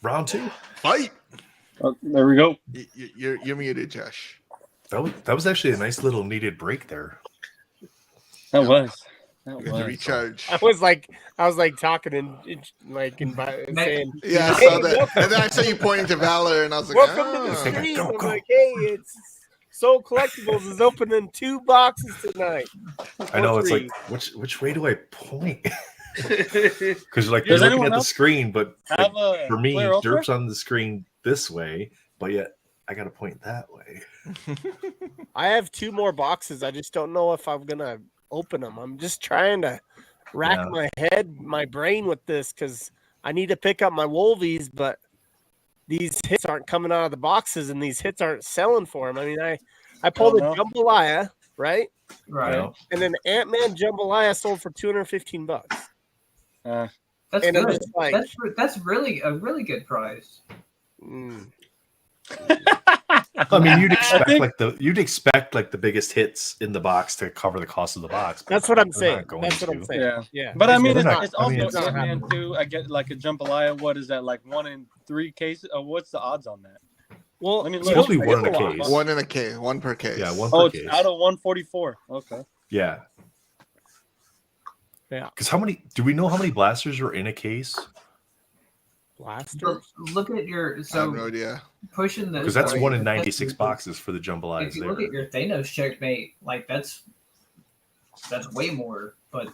Round two. Fight. There we go. You're muted, Josh. That was actually a nice little needed break there. That was. Recharge. I was like talking and saying, Yeah, I saw that. And then I saw you pointing to Valor, and I was like, welcome to the stream. I'm like, hey, it's Soul Collectibles is opening 2 boxes tonight. I know, it's like, which way do I point? Because like you're looking at the screen, but like, for me, Derp's on the screen this way, but yet I got to point that way. I have 2 more boxes. I just don't know if I'm gonna open them. I'm just trying to rack my brain with this because I need to pick up my Wolvies, but these hits aren't coming out of the boxes, and these hits aren't selling for them. I mean, I pulled a Jambalaya, right? Right. And then Ant-Man Jambalaya sold for $215. That's and good. Like, that's really a really good price. I mean, you'd expect the biggest hits in the box to cover the cost of the box. That's what I'm saying. Yeah. But I mean, it's also Ant-Man too. I get like a Jambalaya. What is that? Like 1 in 3 cases? What's the odds on that? Well, I mean, it's supposed to be 1 in a case. 1 in a case. 1 per case. Yeah, 1 per case. It's out of 144. Okay. Yeah. Yeah. Because do we know how many blasters are in a case? Blasters? Look at your. So I have no idea. Pushing the. Because that's 1 in 96 boxes for the Jambalaya. If you look at your Thanos checkmate, like that's way more. But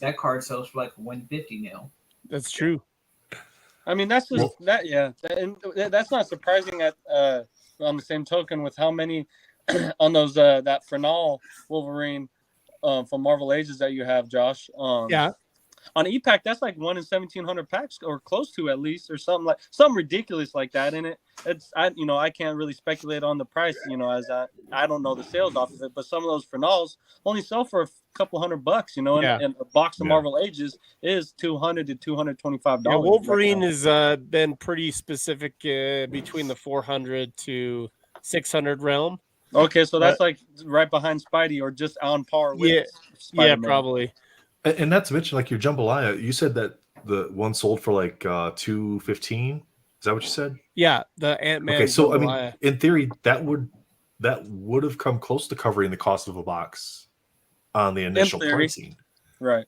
that card sells for like 150 now. That's true. I mean, that's just and that's not surprising. On the same token, with how many on those that Frenal Wolverine from Marvel Ages that you have, Josh. On E-Pack, that's like 1 in 1,700 packs, or close to at least, or something ridiculous like that. And I can't really speculate on the price, as I don't know the sales off of it. But some of those Frenals only sell for a couple $100, and a box of Marvel Ages is $200 to $225. Yeah, Wolverine has been pretty specific between the 400 to 600 realm. Okay, so that's like right behind Spidey, or just on par with Spider-Man. Yeah, probably. And not to mention, like your Jambalaya, you said that the one sold for like $215. Is that what you said? Yeah, the Ant-Man. Okay, so Jambalaya. I mean, in theory, that would have come close to covering the cost of a box on the initial pricing, right?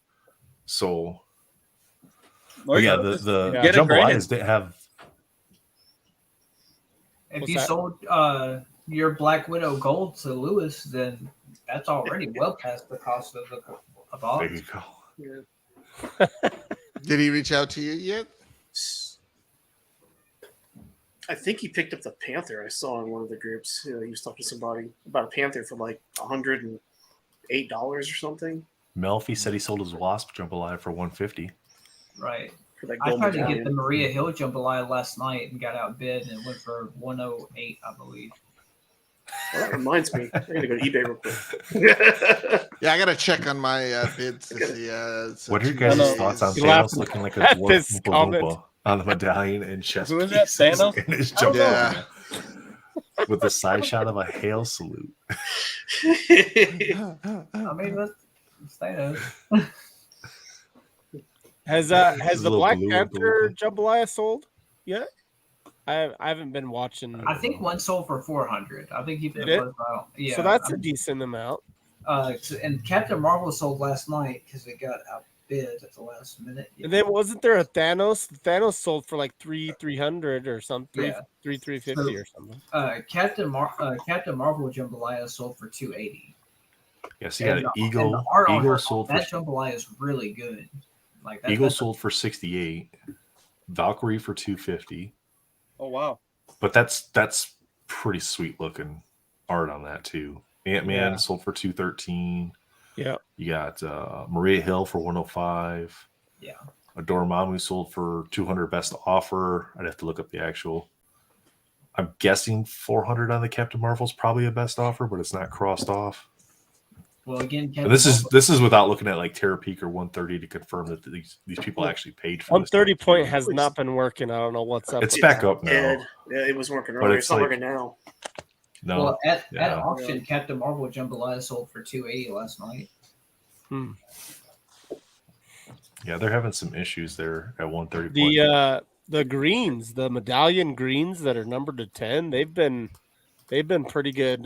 So, the Jambalayas didn't have. If you sold your Black Widow Gold to Lewis, then that's already well past the cost of the. There you go. Yeah. Did he reach out to you yet? I think he picked up the Panther. I saw in one of the groups. He was talking to somebody about a Panther for like $108 or something. Melfi said he sold his Wasp Jambalaya for $150. Right. For that I gold tried to medallion. get the Maria Hill Jambalaya last night and got outbid, and it went for $108, I believe. Well, that reminds me. I gotta go to eBay real quick. Yeah, I gotta check on my bids to see. What are your guys' thoughts on Thanos looking like a dwarf Oompa Loompa on the medallion and chest Who is that? Thanos? in his with the side shot of a hail salute. I mean, that's Thanos. Has the Black Panther Jambalaya sold yet? I haven't been watching. I think one sold for 400. I think he did it. Yeah, so that's a decent amount. And Captain Marvel sold last night because it got outbid at the last minute. And then wasn't there a Thanos? Thanos sold for like 300 or something, 350 or something. Captain Marvel Jambalaya sold for 280. Yes, you got an Eagle. Eagle sold that Jambalaya is really good. Like that, Eagle sold for 68. Valkyrie for 250. Oh wow! But that's pretty sweet looking art on that too. Ant-Man sold for 213. Yeah. You got Maria Hill for 105. Yeah. A Dormammu sold for 200 best offer. I'd have to look up the actual. I'm guessing 400 on the Captain Marvel's probably a best offer, but it's not crossed off. Well, again, and this is without looking at like Terra Peak or 130 to confirm that these people actually paid for 130 point has not been working. I don't know what's up. It's back up now. Yeah, it was working earlier. It's not working now. No. Well, at auction, Captain Marvel Jambalaya sold for 280 last night. Yeah, they're having some issues there at 130. The greens, the medallion greens that are numbered to 10, they've been pretty good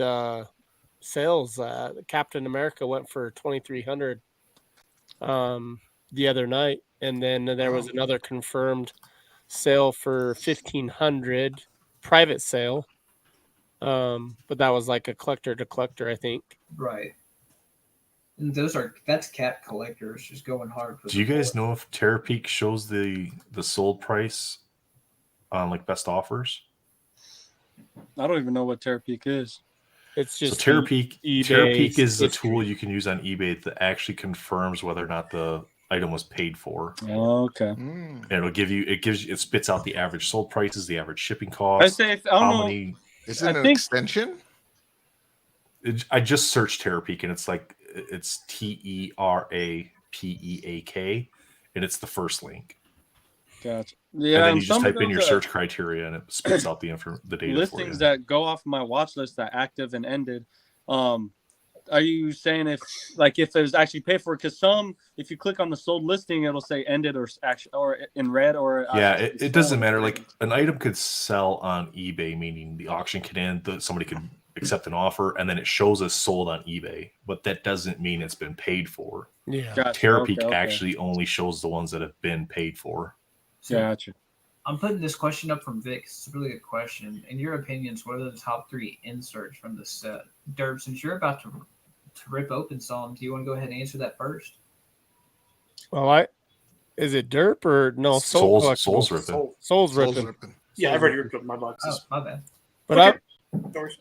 sales. Captain America went for 2,300 the other night, and then there was another confirmed sale for 1,500 private sale. But that was like a collector to collector, I think. Right. And that's cat collectors just going hard. Do you guys know if Terapeak shows the sold price on like best offers? I don't even know what Terapeak is. It's just so Terapeak is the tool you can use on eBay that actually confirms whether or not the item was paid for. Oh, okay. And it spits out the average sold prices, the average shipping cost. Is it an extension? I just searched Terapeak and it's TERAPEAK and it's the first link. Gotcha. Yeah, and then you just type in your search criteria and it spits out the data listings for you. that go off my watch list that active and ended. Are you saying if it was actually paid for? Because if you click on the sold listing, it'll say ended or in red or it doesn't matter. Like an item could sell on eBay, meaning the auction can end, somebody could accept an offer, and then it shows as sold on eBay, but that doesn't mean it's been paid for. Yeah, gotcha. Terapeak actually only shows the ones that have been paid for. So gotcha. I'm putting this question up from Vic. It's a really good question. In your opinions, what are the top 3 inserts from the set? Derb, since you're about to rip open some, do you want to go ahead and answer that first? Well, is it Derp or no? Soul's ripping. Soul's ripping. Yeah, I've already ripped up my boxes. Oh, my bad. But Doors.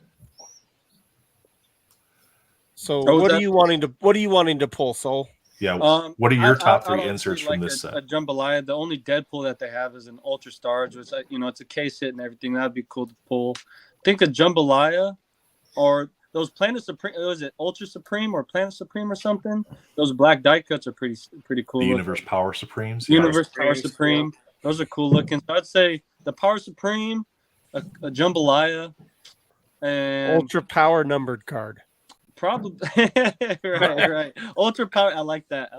So what are you wanting to pull, Soul? Yeah. What are your top 3 inserts from this set? A jambalaya. The only Deadpool that they have is an Ultra Stars, which it's a case hit and everything. That'd be cool to pull. I think a jambalaya or those Planet Supreme. Was it Ultra Supreme or Planet Supreme or something? Those black die cuts are pretty cool. The Universe Power Supremes. Universe Power Supreme. Those are cool looking. So I'd say the Power Supreme, a jambalaya, and Ultra Power numbered card. Probably right. Ultra Power. I like that.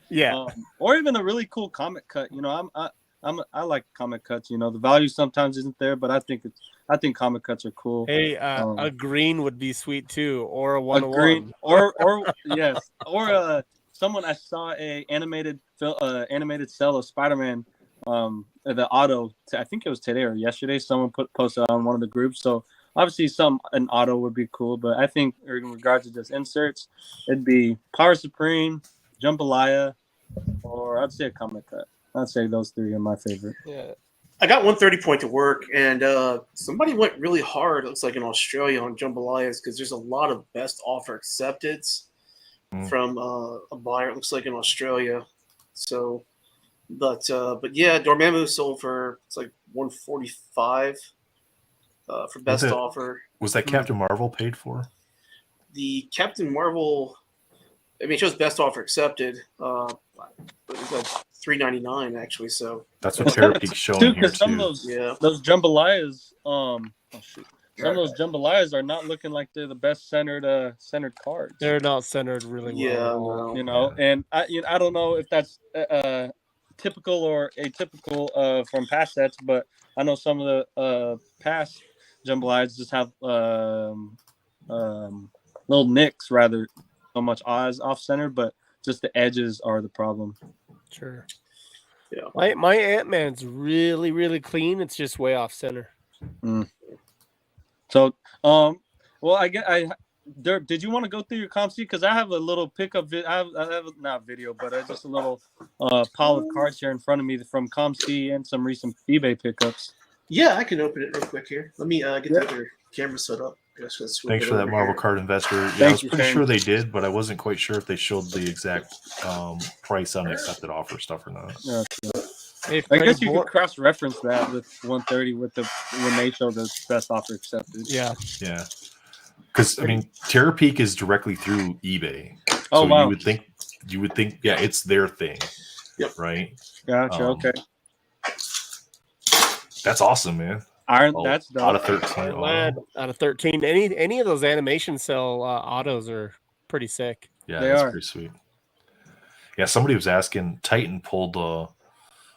Yeah. Or even a really cool comic cut. I like comic cuts. The value sometimes isn't there, but I think comic cuts are cool. Hey, a green would be sweet too, or a 101. Green, or yes, or someone I saw a animated cell of Spider-Man. The auto. I think it was today or yesterday. Someone posted on one of the groups. So. Obviously, an auto would be cool, but I think in regards to just inserts, it'd be Power Supreme, Jambalaya, or I'd say a comic cut. I'd say those 3 are my favorite. Yeah, I got 130 point to work, and somebody went really hard. It looks like in Australia on Jambalayas because there's a lot of best offer acceptance from a buyer. It looks like in Australia. So, but yeah, Dormammu sold for it's like 145. For best offer. Was that Captain Marvel paid for? The Captain Marvel, it shows best offer accepted. But it's like $3.99 actually. So that's what Terapeak's showing here some too. Of those jambalayas. Some of those jambalayas are not looking like they're the best centered cards. They're not centered really well. And I don't know if that's typical or atypical from past sets, but I know some of the past jambalayas just have little nicks rather so much eyes off center, but just the edges are the problem. Sure. Yeah. My Ant-Man's really, really clean. It's just way off center. So, well, Derp, did you want to go through your comp sheet? Because I have a little pickup. I have not video, but just a little pile of cards here in front of me from ComC and some recent eBay pickups. Yeah, I can open it real quick here. Let me get the other camera set up. Thanks for that, Marvel Card Investor. Yeah, I was pretty sure they did, but I wasn't quite sure if they showed the exact price on accepted offer stuff or not. Yeah. Hey, I guess you could cross-reference that with 130 when they show the best offer accepted. Yeah. Yeah. Because Terapeak is directly through eBay. Oh, so wow. You would think, yeah, it's their thing. Yep. Right. Gotcha. Okay. That's awesome, man. That's dope. Out of 13. Out of 13. Any of those animation cell autos are pretty sick. Yeah, they that's are pretty sweet. Yeah, somebody was asking. Titan pulled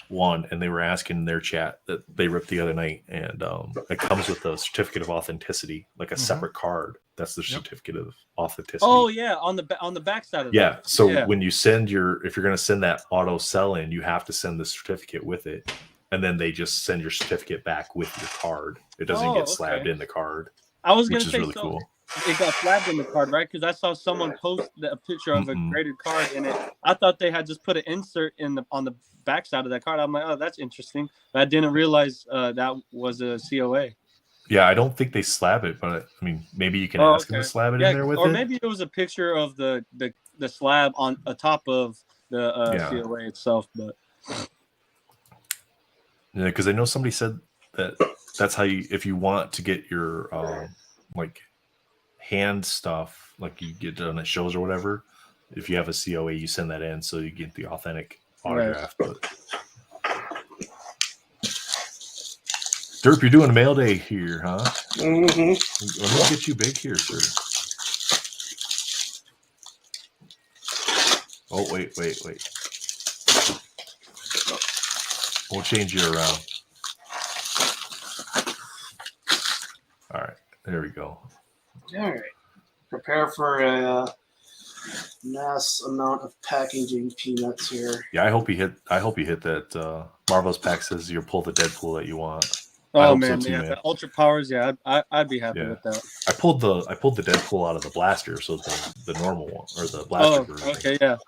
one, and they were asking in their chat that they ripped the other night, and it comes with a certificate of authenticity, like a separate card. That's the certificate of authenticity. Oh yeah, on the back side of that. Yeah. So when you send if you're going to send that auto sell in, you have to send the certificate with it, and then they just send your certificate back with your card. It doesn't get slabbed in the card. I was going to which say is really cool. It got slabbed in the card, right? Because I saw someone post a picture of a graded card in it. I thought they had just put an insert on the back side of that card. I'm like, oh, that's interesting. But I didn't realize that was a COA. Yeah, I don't think they slab it, but I mean, maybe you can ask them to slab it in there with it. Or maybe it was a picture of the slab on top of the COA itself. But yeah, because I know somebody said that's how if you want to get your like hand stuff, like you get done at shows or whatever, if you have a COA, you send that in so you get the authentic autograph. Right. But Derp, you're doing mail day here, huh? Mm-hmm. Let me get you big here, sir. Oh, wait. We'll change you around. All right, there we go. All right. Prepare for a mass amount of packaging peanuts here. Yeah, I hope you hit that. Marvrl's pack says you'll pull the Deadpool that you want. Oh man, so too, man. The Ultra Powers, I'd be happy with that. I pulled the Deadpool out of the blaster, so the normal one or the blaster version. Okay, yeah.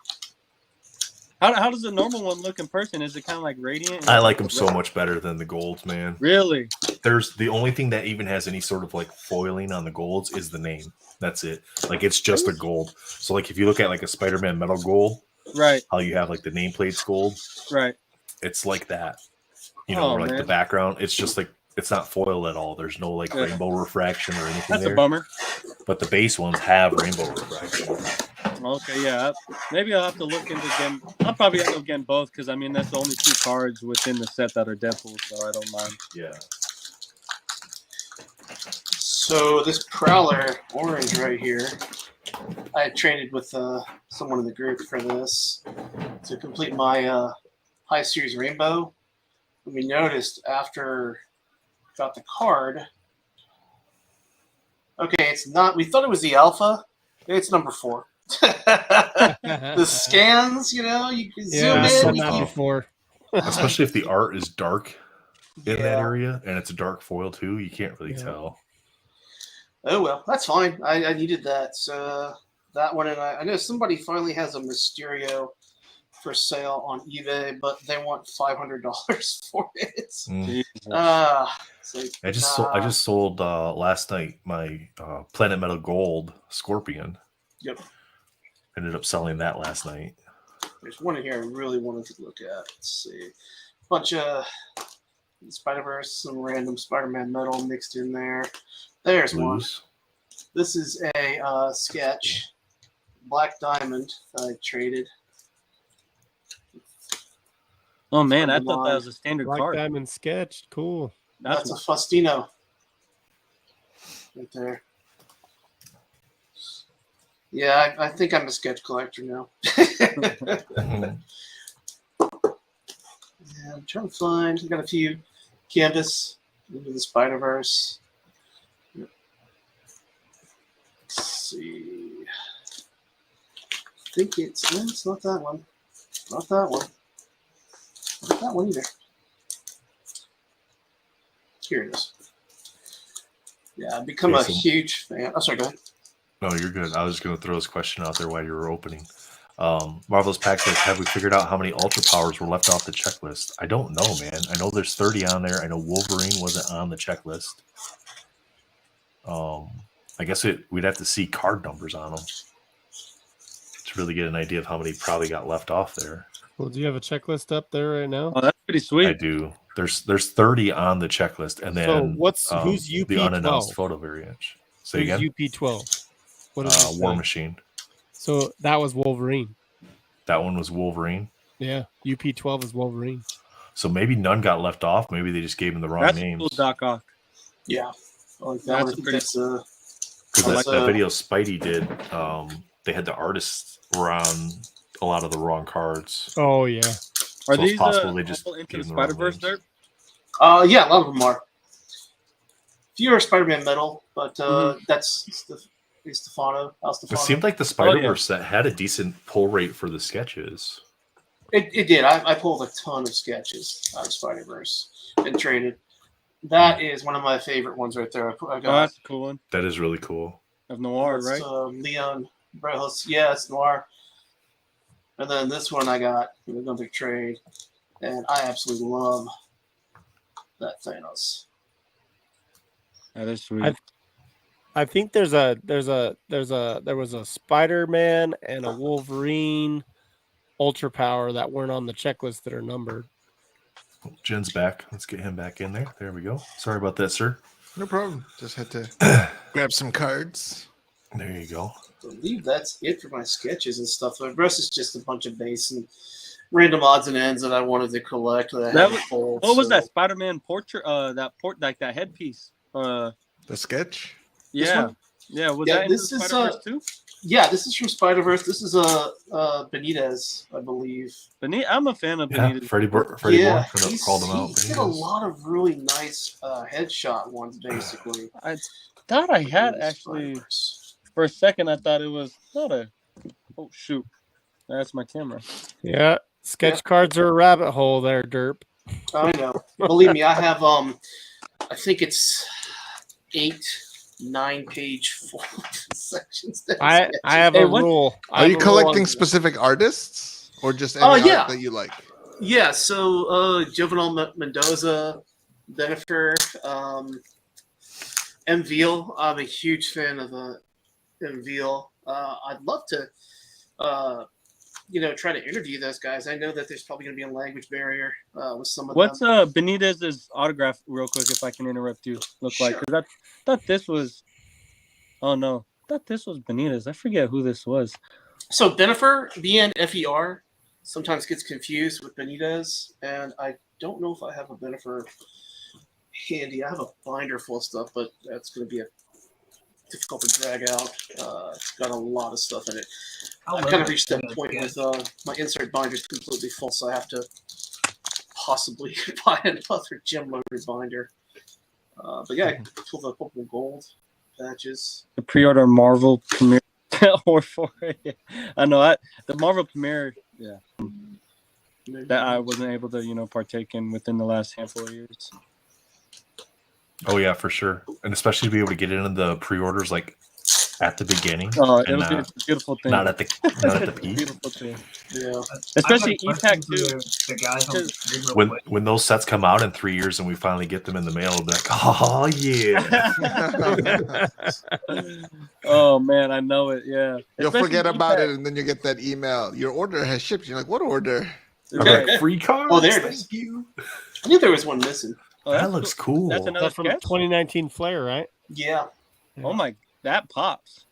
How does the normal one look in person? Is it kind of like radiant? I like them so much better than the golds, man. Really? There's the only thing that even has any sort of like foiling on the golds is the name. That's it. Like it's just a gold. So like if you look at like a Spider-Man metal gold, right? How you have like the nameplates gold, right? It's like that. You know, or like the background. It's just like it's not foiled at all. There's no like rainbow refraction or anything. That's a bummer. But the base ones have rainbow refraction. Okay, yeah. Maybe I'll have to look into them. I'll probably end up getting both because I mean that's the only 2 cards within the set that are Deadpool, so I don't mind. Yeah. So this Prowler orange right here, I had traded with someone in the group for this to complete my High Series Rainbow. And we noticed after got the card. Okay, it's not. We thought it was the Alpha. It's number 4. The scans, you know, you can zoom in. Before. Especially if the art is dark in that area and it's a dark foil too, you can't really tell. Oh well, that's fine. I needed that. So that one, and I know somebody finally has a Mysterio for sale on eBay, but they want $500 for it. I just sold last night my Planet Metal Gold Scorpion. Yep. Ended up selling that last night. There's one in here I really wanted to look at. Let's see. Bunch of Spider-Verse, some random Spider-Man metal mixed in there. There's one. This is a sketch. Black Diamond I traded. Oh man, I thought that was a standard Black card. Diamond sketch, cool. That's a Faustino. Right there. Yeah, I think I'm a sketch collector now. Yeah, I'm trying to find. I got a few canvas into the Spider-Verse. Let's see. I think it's not that one. Not that one. Not that one either. Here it is. Yeah, I've become a huge fan. Oh, sorry, go ahead. No, you're good. I was just going to throw this question out there while you were opening. Marvelous Pack says, have we figured out how many Ultra Powers were left off the checklist? I don't know, man. I know there's 30 on there. I know Wolverine wasn't on the checklist. I guess we'd have to see card numbers on them to really get an idea of how many probably got left off there. Well, do you have a checklist up there right now? Oh, that's pretty sweet. I do. There's 30 on the checklist, and then who's UP12? The unannounced photo variant. Say who's again. UP12? What is War Machine. So that was Wolverine. That one was Wolverine. Yeah, UP12 is Wolverine. So maybe none got left off. Maybe they just gave him the wrong names. Cool, Doc Ock. Yeah, that's pretty. Because that video Spidey did, they had the artists were on a lot of the wrong cards. Oh yeah. Are So it's these possible they just all into gave the them the wrong Spider-Verse, names. Derp? Yeah, a lot of them are. Few are Spider-Man metal, but that's Stefano. Al It Stefano. seemed like the Spider-Verse set had a decent pull rate for the sketches. It did. I pulled a ton of sketches out of Spider-Verse and traded. That is one of my favorite ones right there. I got, that's a cool one. That is really cool. Of Noir, right? Leon Brejos. Yeah, it's Noir. And then this one I got in another trade, and I absolutely love that Thanos. That is sweet. I think there was a Spider-Man and a Wolverine Ultra Power that weren't on the checklist that are numbered. Jen's back. Let's get him back in there. There we go. Sorry about that, sir. No problem. Just had to grab some cards. There you go. I believe that's it for my sketches and stuff. The rest is just a bunch of base and random odds and ends that I wanted to collect. What was that Spider-Man portrait? Like that headpiece. The sketch. Yeah, yeah. Was that this into is Spider-Verse too? Yeah, this is from Spider-Verse. This is Benitez, I believe. I'm a fan of Yeah, Benitez. Freddie Bourne. Called him out. He did a lot of really nice headshot ones, basically. I thought I had actually. For a second, I thought it was not a. Oh shoot, that's my camera. Yeah, sketch cards are a rabbit hole there, Derp. I know. Believe me, I have I think it's 8-9 page full sections. I have a rule. Are you collecting specific artists or just any art that you like? Yeah, so Jovenel Mendoza, Jennifer, M. Veal. I'm a huge fan of M. Veal. I'd love to try to interview those guys. I know that there's probably going to be a language barrier with some of them. What's Benitez's autograph, real quick, if I can interrupt you? Like, because I thought this was. Oh no, I thought this was Benitez. I forget who this was. So Bennifer, BNFER, sometimes gets confused with Benitez, and I don't know if I have a Bennifer handy. I have a binder full of stuff, but that's going to be difficult to drag out. It's got a lot of stuff in it. I kind of reached that point with my insert binder is completely full, so I have to possibly buy another gem loaded binder. But yeah, I pulled a couple of gold patches. The pre-order Marvrl premiere or for it. I know the Marvrl premiere, that I wasn't able to partake in within the last handful of years. Oh yeah, for sure, and especially to be able to get into the pre-orders like at the beginning. Oh, it was a beautiful thing. Not at the peak. Beautiful thing. Yeah, especially EPAC too. The guys when those sets come out in 3 years and we finally get them in the mail, we'll be like, oh yeah. Oh man, I know it. Yeah, you'll forget about it, and then you get that email. Your order has shipped. You're like, what order? Like, free cards. Oh, there it is. Thank you. I knew there was one missing. Oh, that looks cool. That's another from 2019 Flair, right? Yeah. Oh my, that pops.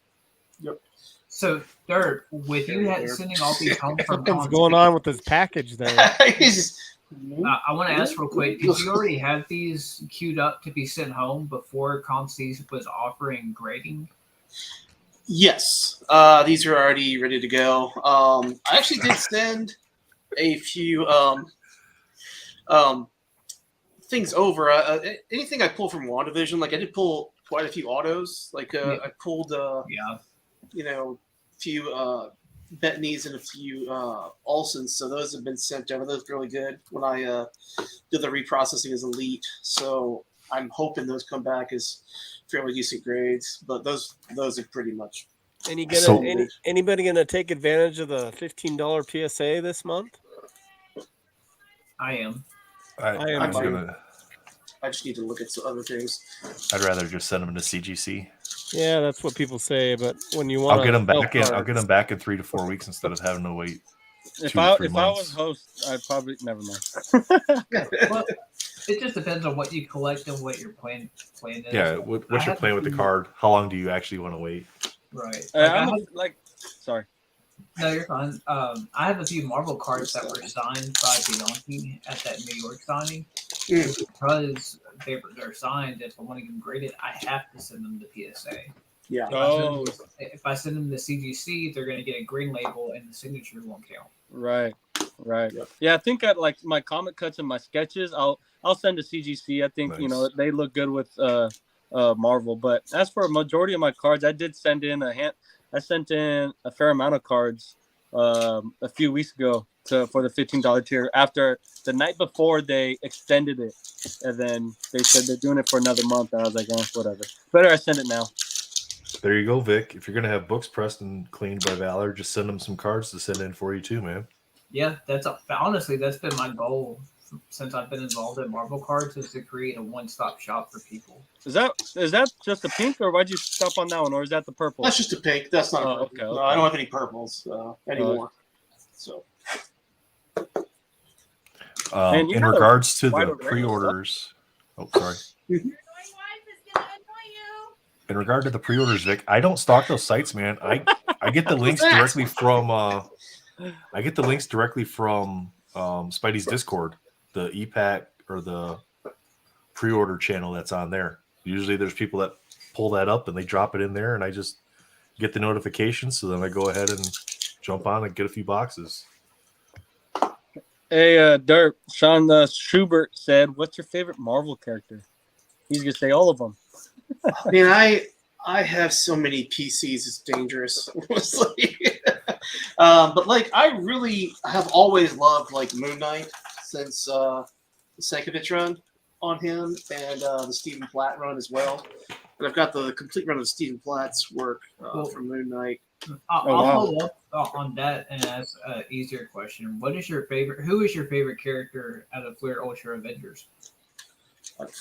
Yep. So, Derp, with you sending all these home from what's going on with this package there? I want to ask real quick, did you already have these queued up to be sent home before Conce's was offering grading? Yes. These are already ready to go. I actually did send a few things over. Anything I pulled from WandaVision, like I did pull quite a few autos. Like I pulled a few Bettany's and a few Olsons, so those have been sent over. Those are really good when I did the reprocessing as Elite. So I'm hoping those come back as fairly decent grades, but those are pretty much. Anybody gonna take advantage of the $15 PSA this month? I am. I just need to look at some other things. I'd rather just send them to CGC. Yeah, that's what people say. But when you want, I'll get them back in 3 to 4 weeks instead of having to wait. If I was host, I'd probably never mind. Well, it just depends on what you collect and what your plan is. Yeah, what's your plan with the card? How long do you actually want to wait? Right. Sorry. No, you're fine. I have a few Marvel cards that were signed by Bianchi at that New York signing. Because they're signed, if I want to get them graded, I have to send them to PSA. Yeah. If I send them the CGC, they're going to get a green label, and the signature won't count. Right. Yep. Yeah, I think at like my comic cuts and my sketches, I'll send a CGC. I think Nice. they look good with Marvrl. But as for a majority of my cards, I did send in I sent in a fair amount of cards a few weeks ago for the $15 tier. After the night before they extended it, and then they said they're doing it for another month. And I was like, whatever. Better I send it now. There you go, Vic. If you're gonna have books pressed and cleaned by Valor, just send them some cards to send in for you too, man. Yeah, honestly that's been my goal since I've been involved in Marvel cards, is to create a one-stop shop for people. Is that just the pink, or why'd you stop on that one, or is that the purple? That's just a pink. That's not a purple. Okay. No, I don't have any purples anymore. So. In regards to the pre-orders, sorry. In regard to the pre-orders, Vic, I don't stock those sites, man. I get the links directly from Spidey's Discord, the EPAC or the pre-order channel that's on there. Usually there's people that pull that up and they drop it in there, and I just get the notifications, so then I go ahead and jump on and get a few boxes. Hey, Derp, Sean Schubert said, "What's your favorite Marvel character?" He's gonna say all of them. I mean, I have so many PCs, it's dangerous. But like, I really have always loved like Moon Knight since the Sankovic run on him, and the Stephen Platt run as well. But I've got the complete run of Stephen Platt's work from Moon Knight. I'll follow up on that and ask an easier question. Who is your favorite character out of Flair Ultra Avengers?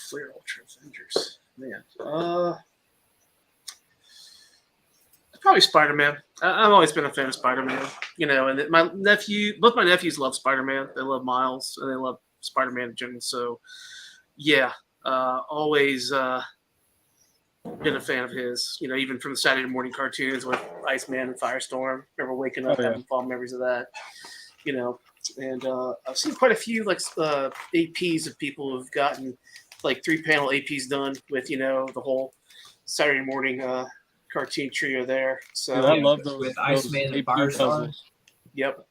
Flair Ultra Avengers. Man, probably Spider-Man. I've always been a fan of Spider-Man. You know, and both my nephews love Spider-Man. They love Miles, and they love Spider-Man in general. So, yeah, always been a fan of his. You know, even from the Saturday morning cartoons with Iceman and Firestorm. Remember waking up having fond memories of that. You know, and I've seen quite a few like APs of people who've gotten like 3-panel APs done with, you know, the whole Saturday morning cartoon trio there. So I love those with Iceman and AP Firestar. puzzles. Yep.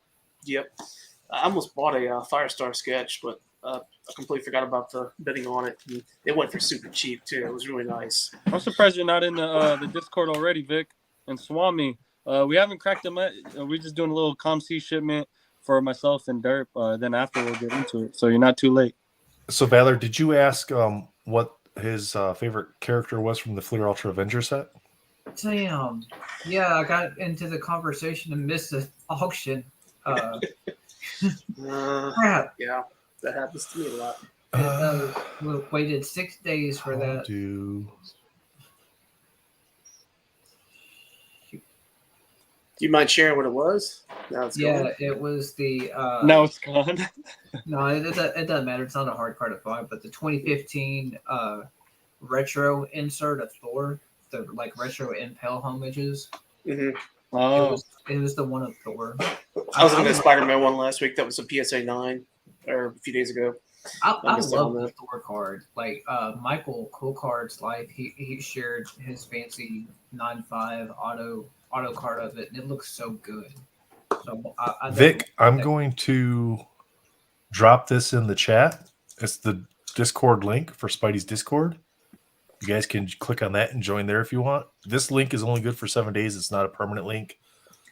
I almost bought a Firestar sketch, but I completely forgot about the bidding on it. And it went for super cheap too. It was really nice. I'm surprised you're not in the Discord already, Vic and Swami. We haven't cracked them yet. We're just doing a little ComC shipment for myself and Derp. Then after we'll get into it. So you're not too late. So Valor, did you ask what his favorite character was from the Flair Ultra Avengers set? Damn. Yeah, I got into the conversation and missed the auction. Crap. Yeah, that happens to me a lot. We waited 6 days for that. Do you mind sharing what it was? Now it's gone. It was the. Now it's gone. No, it doesn't matter. It's not a hard card to find, but the 2015 retro insert of Thor, the like retro Impel homages. Mm-hmm. Oh, it was the one of Thor. I was looking at the Spider-Man one last week. That was a PSA 9 or a few days ago. I love the Thor card. Like Michael Cool Card's life, he shared his fancy 9.5 auto card of it, and it looks so good. So Vic, I'm going to drop this in the chat. It's the Discord link for Spidey's Discord. You guys can click on that and join there if you want. This link is only good for 7 days. It's not a permanent link.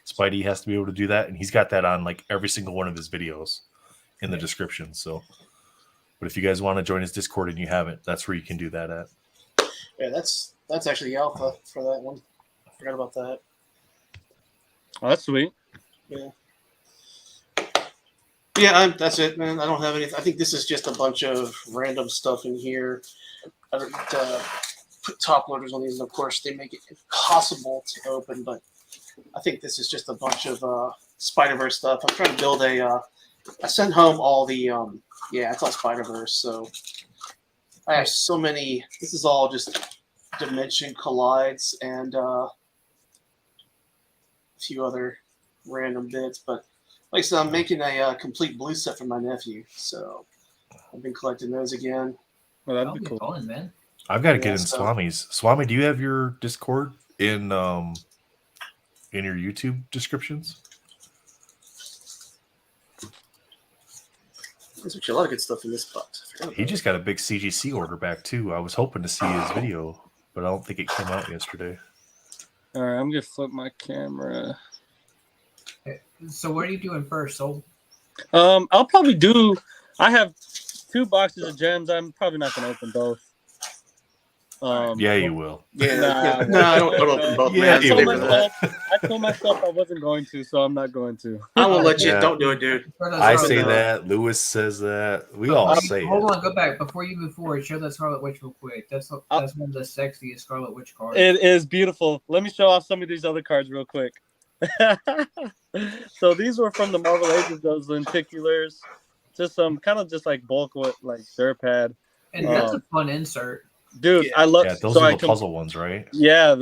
Spidey has to be able to do that, and he's got that on like every single one of his videos in the description. So, but if you guys want to join his Discord and you haven't, that's where you can do that at. Yeah, that's actually the alpha for that one. I forgot about that. Oh, that's sweet. Yeah, that's it, man. I don't have anything. I think this is just a bunch of random stuff in here. I don't put top loaders on these, and of course they make it impossible to open. But I think this is just a bunch of Spider-Verse stuff. I'm trying to build I sent home all the it's all Spider-Verse. So I have so many. This is all just Dimension Collides and a few other random bits. But like I said, I'm making a complete blue set for my nephew. So I've been collecting those again. Well, that'd be cool. Fun, man. I've got to get in Swami's. Swami, do you have your Discord in your YouTube descriptions. There's actually a lot of good stuff in this box. He just got a big CGC order back too. I was hoping to see his video, but I don't think it came out yesterday. All right, I'm gonna flip my camera. So what are you doing first, Soul? I'll probably do. I have 2 boxes of gems. I'm probably not gonna open both. Yeah, you will. Yeah, I don't open both. Yeah, man. I told myself I wasn't going to, so I'm not going to. I won't let you. Don't do it, dude. I say that. Lewis says that. We all say Hold it. on, go back before you move forward. Show that Scarlet Witch real quick. That's one of the sexiest Scarlet Witch cards. It is beautiful. Let me show off some of these other cards real quick. So these were from the Marvrl Ages, those lenticulars. Just some kind of just like bulk with like Durpad. And that's a fun insert. Dude, I love. Yeah, those are the puzzle ones, right? Yeah,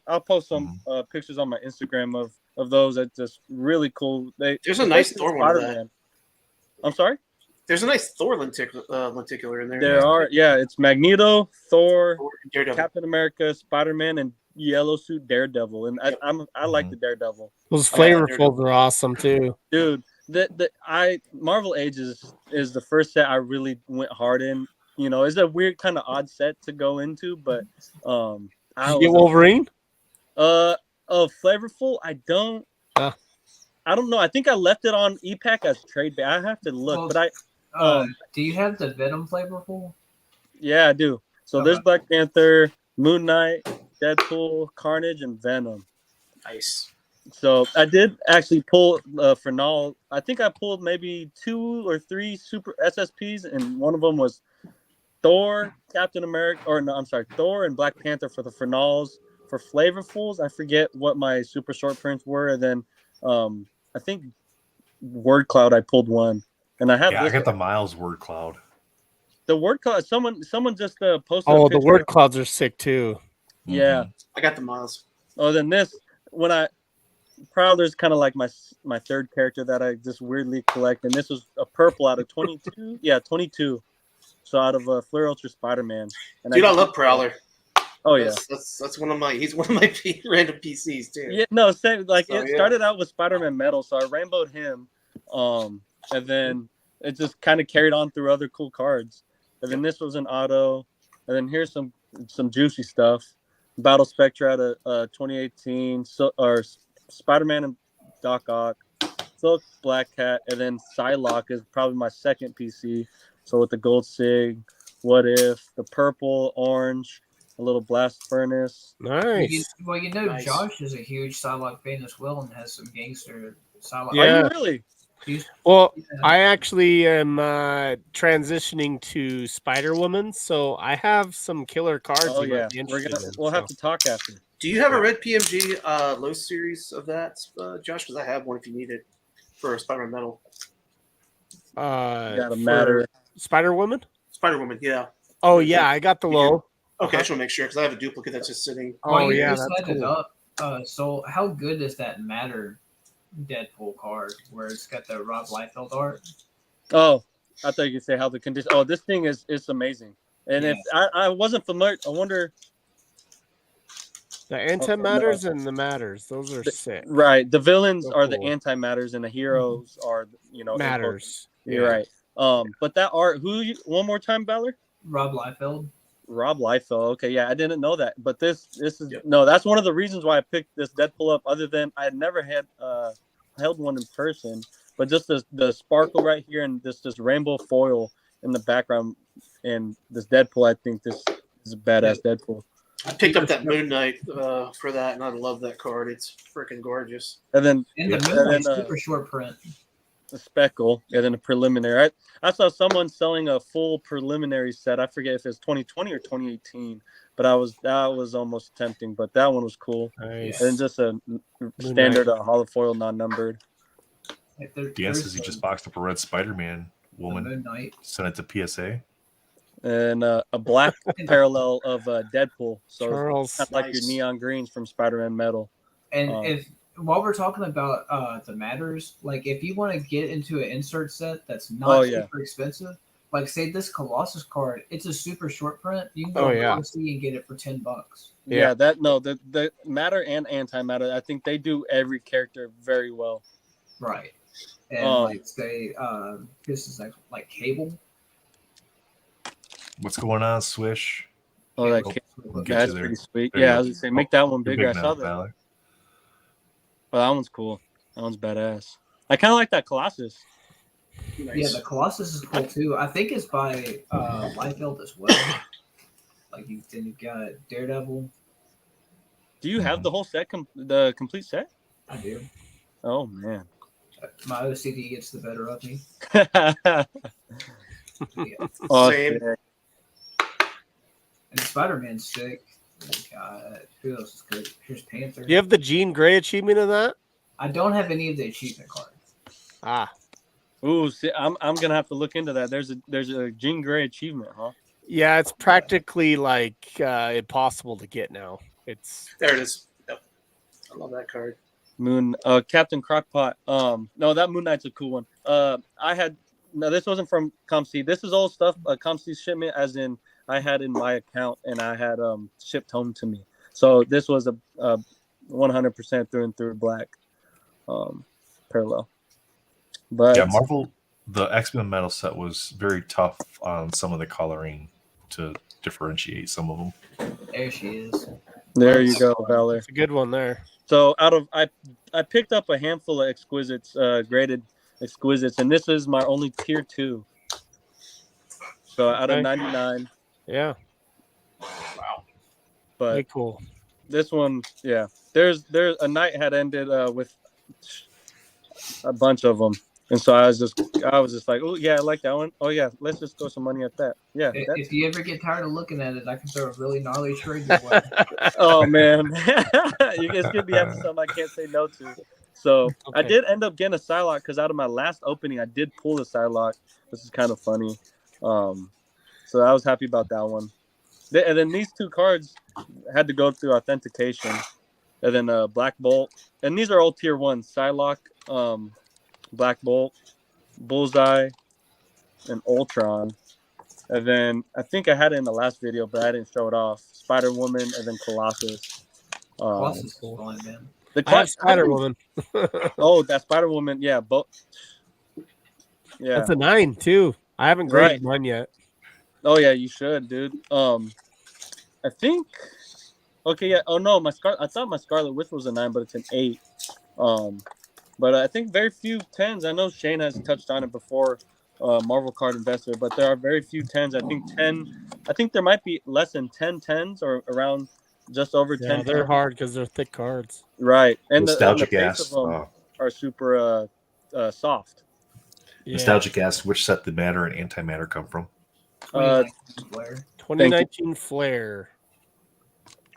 I'll post some pictures on my Instagram of those. That's just really cool. There's a nice Thor one of that. I'm sorry. There's a nice Thor lenticular in there. There are, yeah. It's Magneto, Thor, Daredevil. Captain America, Spider-Man, and Yellow Suit Daredevil. And I like the Daredevil. Those flavorfuls are awesome too, dude. Marvrl Ages is the first set I really went hard in. You know, it's a weird kind of odd set to go into, but Did you get Wolverine? Flavorful. I don't know. I think I left it on EPAC as trade bait. I have to look, but do you have the Venom Flavorful? Yeah, I do. So there's Black Panther, Moon Knight, Deadpool, Carnage, and Venom. Nice. So I did actually pull for Null. I think I pulled maybe 2 or 3 super SSPs, and one of them was Thor, Captain America, Thor and Black Panther for the finals. For Flavorfuls, I forget what my super short prints were, and then I think Word Cloud I pulled one, and I have. Yeah, I got the Miles Word Cloud. The Word Cloud. Someone just posted. Oh, the Word Clouds are sick too. Yeah, I got the Miles. Oh, then this Prowler's kind of like my third character that I just weirdly collect, and this was a purple out of 22. Yeah, 22. So out of Fleur Ultra Spider-Man. And Dude, I love Prowler. Oh yeah, that's one of my. He's one of my random PCs too. Yeah, no, same. Like it started out with Spider-Man Metal, so I rainbowed him, and then it just kind of carried on through other cool cards. And then this was an auto, and then here's some juicy stuff. Battle Spectre out of 2018, or Spider-Man and Doc Ock, Silk Black Cat, and then Psylocke is probably my second PC. So with the gold sig, What If, the purple, orange, a little blast furnace. Nice. Well, nice. Josh is a huge Psylocke fan as well and has some gangster Psylocke. Yeah, are you really? Well, I actually am transitioning to Spider-Woman, so I have some killer cards. Oh yeah, we'll have to talk after. Do you have a red PMG low series of that, Josh? Because I have one if you need it for Spider-Man Metal. Gotta matter. Spider-Woman? Spider-Woman, yeah. Oh yeah, I got the low. Okay, I just want to make sure because I have a duplicate that's just sitting. Oh yeah, that's cool. So how good is that Matter Deadpool card where it's got the Rob Liefeld art? Oh, I thought you could say how the condition. Oh, this thing is amazing. And if I wasn't familiar, I wonder. The antimatters and the matters, those are sick. Right, the villains are the antimatters, and the heroes are matters. You're right. But that art, one more time, Ballard? Rob Liefeld. Rob Liefeld. Okay, yeah, I didn't know that. But this is no, that's one of the reasons why I picked this Deadpool up. Other than I had never held one in person, but just the sparkle right here and this rainbow foil in the background, and this Deadpool. I think this is a badass Deadpool. I picked up that Moon Knight for that, and I love that card. It's freaking gorgeous. And then the Moon Knight super short print. A speckle, and then a preliminary. I saw someone selling a full preliminary set. I forget if it's 2020 or 2018, but that was almost tempting. But that one was cool. Nice. And just a standard holofoil, non-numbered. Dan says he just boxed up a red Spider-Man woman. Moon Knight. Sent it to PSA. And a black parallel of Deadpool. So Charles, kind of like your neon greens from Spider-Man Metal. And while we're talking about the matters, like if you want to get into an insert set that's not super expensive, like say this Colossus card, it's a super short print. You can go to OC and get it for $10. Yeah, the matter and antimatter, I think they do every character very well. Right. And like say this is like Cable. What's going on, Swish? Oh, that's pretty sweet. Yeah, I was gonna say make that one bigger. I saw that. Oh, that one's cool. That one's badass. I kind of like that Colossus. Nice. Yeah, the Colossus is cool too. I think it's by Liefeld as well. Like you've got Daredevil. Do you have the whole set, the complete set? I do. Oh man, my OCD gets the better of me. Oh, same. And Spider-Man's sick. Who else is good? Here's Panther. Do you have the Jean Grey achievement in that? I don't have any of the achievement cards. Ah. Ooh, see, I'm gonna have to look into that. There's a Jean Grey achievement, huh? Yeah, it's practically like impossible to get now. There it is. Yep. I love that card. Captain Crockpot. No, that Moon Knight's a cool one. This wasn't from ComC. This is old stuff. ComC shipment, as in I had in my account and I had shipped home to me. So this was a 100% through and through black parallel. But yeah, Marvel, the X-Men metal set was very tough on some of the coloring to differentiate some of them. There she is. There you go, Valor. It's a good one there. So I picked up a handful of exquisites, graded exquisites, and this is my only tier 2. So out of 99. Yeah. Wow. But very cool. This one, yeah. There's a night had ended with a bunch of them. And so I was just like, oh yeah, I like that one. Oh yeah, let's just throw some money at that. Yeah. If you ever get tired of looking at it, I can throw a really gnarly trade your way. Oh man, it's gonna be something I can't say no to. So okay. I did end up getting a Psylocke because out of my last opening, I did pull the Psylocke. This is kind of funny. So I was happy about that one. And then these two cards had to go through authentication, and then Black Bolt, and these are all tier 1: Psylocke, Black Bolt, Bullseye, and Ultron. And then I think I had it in the last video, but I didn't show it off. Spider-Woman and then Colossus. Colossus is fun, man. The Spider-Woman. Oh, that Spider-Woman, yeah. Yeah. That's a 9 too. I haven't graded mine yet. Oh yeah, you should, dude. I think. Okay, yeah. Oh no, I thought my Scarlet Witch was a 9, but it's an 8. But I think very few 10s. I know Shane has touched on it before, Marvel Card Investor, but there are very few 10s. I think there might be less than 10 10s or around just over 10. They're hard because they're thick cards. Right. And Nostalgic the face of them are super soft. Yeah. Nostalgic asks, which set did matter and antimatter come from? 2019 Flare.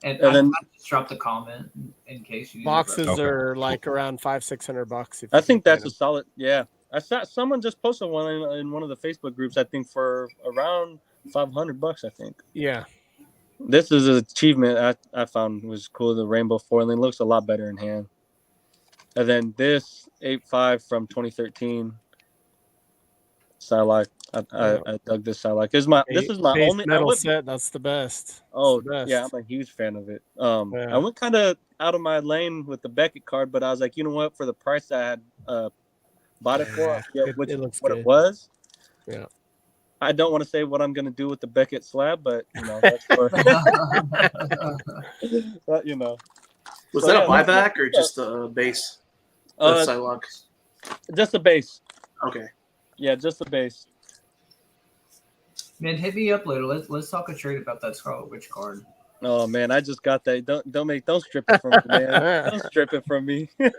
And then I just dropped a comment in case you boxes are like around $500-600. I think that's a solid. Yeah, I saw someone just posted one in one of the Facebook groups. I think for around $500. I think. Yeah. This is an achievement I found was cool. The rainbow foiling looks a lot better in hand. And then this 8.5 from 2013. Psylocke. I dug this Psylocke. This is my only metal set. That's the best. Oh, the best. Yeah, I'm a huge fan of it. I went kind of out of my lane with the Beckett card, but I was like, you know what? For the price I had bought it for, I forget it was. Yeah. I don't want to say what I'm going to do with the Beckett slab, but you know, that's for, but you know. Was that a buyback or just a base? Psylocke. Just a base. Okay. Yeah, just a base. Man, hit me up later. Let's talk a trade about that Scarlet Witch card. Oh man, I just got that. Don't strip it from me, man. Don't strip it from me. My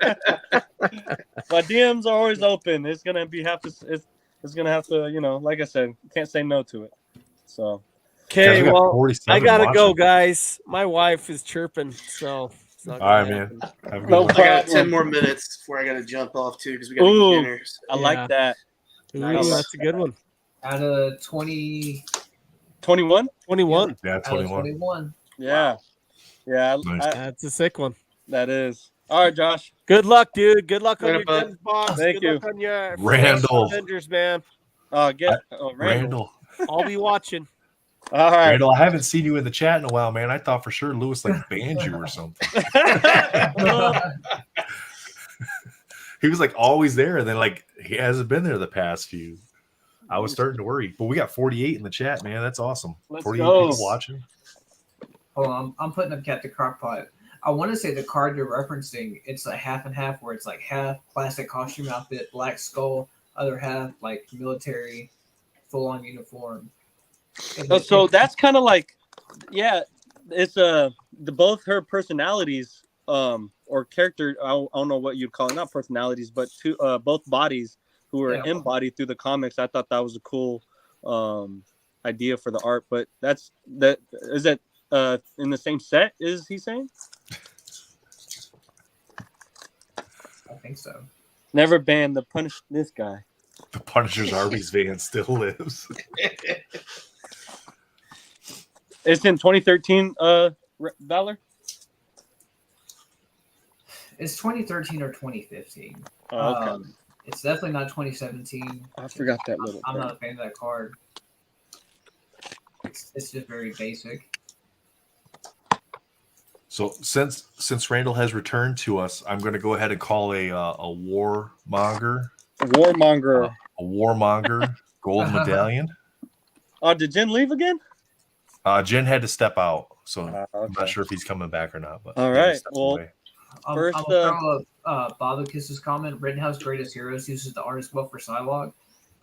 DMs are always open. It's gonna have to, you know, like I said, can't say no to it. So okay, well, I gotta go, guys. My wife is chirping, so it's not all right, man. I got 10 more minutes before I gotta jump off too because we gotta eat dinner. So. I like that. Nice. That's a good one. Out of 20... 21? 21. Yeah, 21. Yeah. Yeah. Nice. That's a sick one. That is. All right, Josh. Good luck, dude. Good luck on your box. Thank you. Luck on your Randall Avengers, man. Randall. I'll be watching. All right, Randall, I haven't seen you in the chat in a while, man. I thought for sure Lewis like banned you or something. He was like always there, and then like he hasn't been there the past few. I was starting to worry, but we got 48 in the chat, man. That's awesome. Let's 48 go. people watching. Hold on, I'm putting up Captain Crockpot. I want to say the card you're referencing, it's like half and half, where it's like half plastic costume outfit, black skull, other half like military, full on uniform. So that's kind of like, yeah, it's both her personalities, or character. I don't know what you'd call it, not personalities, but both bodies who are embodied through the comics. I thought that was a cool idea for the art. But is that in the same set? Is he saying? I think so. Never ban the punish this guy. The Punisher's Arby's van still lives. It's in 2013, Valor? It's 2013 or 2015. Oh, okay. It's definitely not 2017. I forgot that little. I'm not a fan of that card. It's just very basic. So since Randall has returned to us, I'm going to go ahead and call a warmonger. Warmonger. A warmonger gold medallion. Oh, did Jen leave again? Jen had to step out, so okay. I'm not sure if he's coming back or not. But all right, well, first, I'm gonna throw Bobakiss's comment. Rittenhouse Greatest Heroes uses the artist book for Psylocke.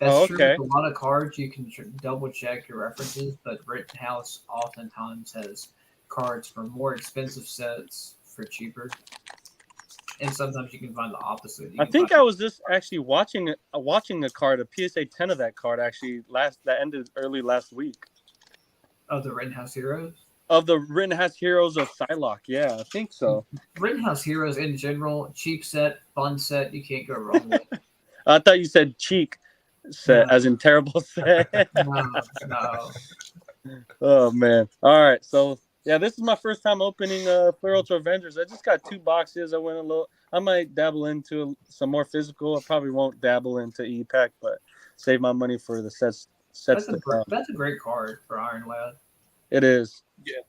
That's true. With a lot of cards, you can double check your references, but Rittenhouse oftentimes has cards for more expensive sets for cheaper, and sometimes you can find the opposite. I think I was just actually watching a card, a PSA 10 of that card actually that ended early last week. Of the Rittenhouse Heroes? Of the Rittenhouse Heroes of Psylocke, yeah, I think so. Rittenhouse Heroes in general, cheap set, fun set, you can't go wrong with. I thought you said cheek set, as in terrible set. No. Oh man! All right, so yeah, this is my first time opening Flare Ultra Avengers. I just got 2 boxes. I might dabble into some more physical. I probably won't dabble into E-Pack, but save my money for the sets. That's a great card for Iron Lad. It is. Yeah.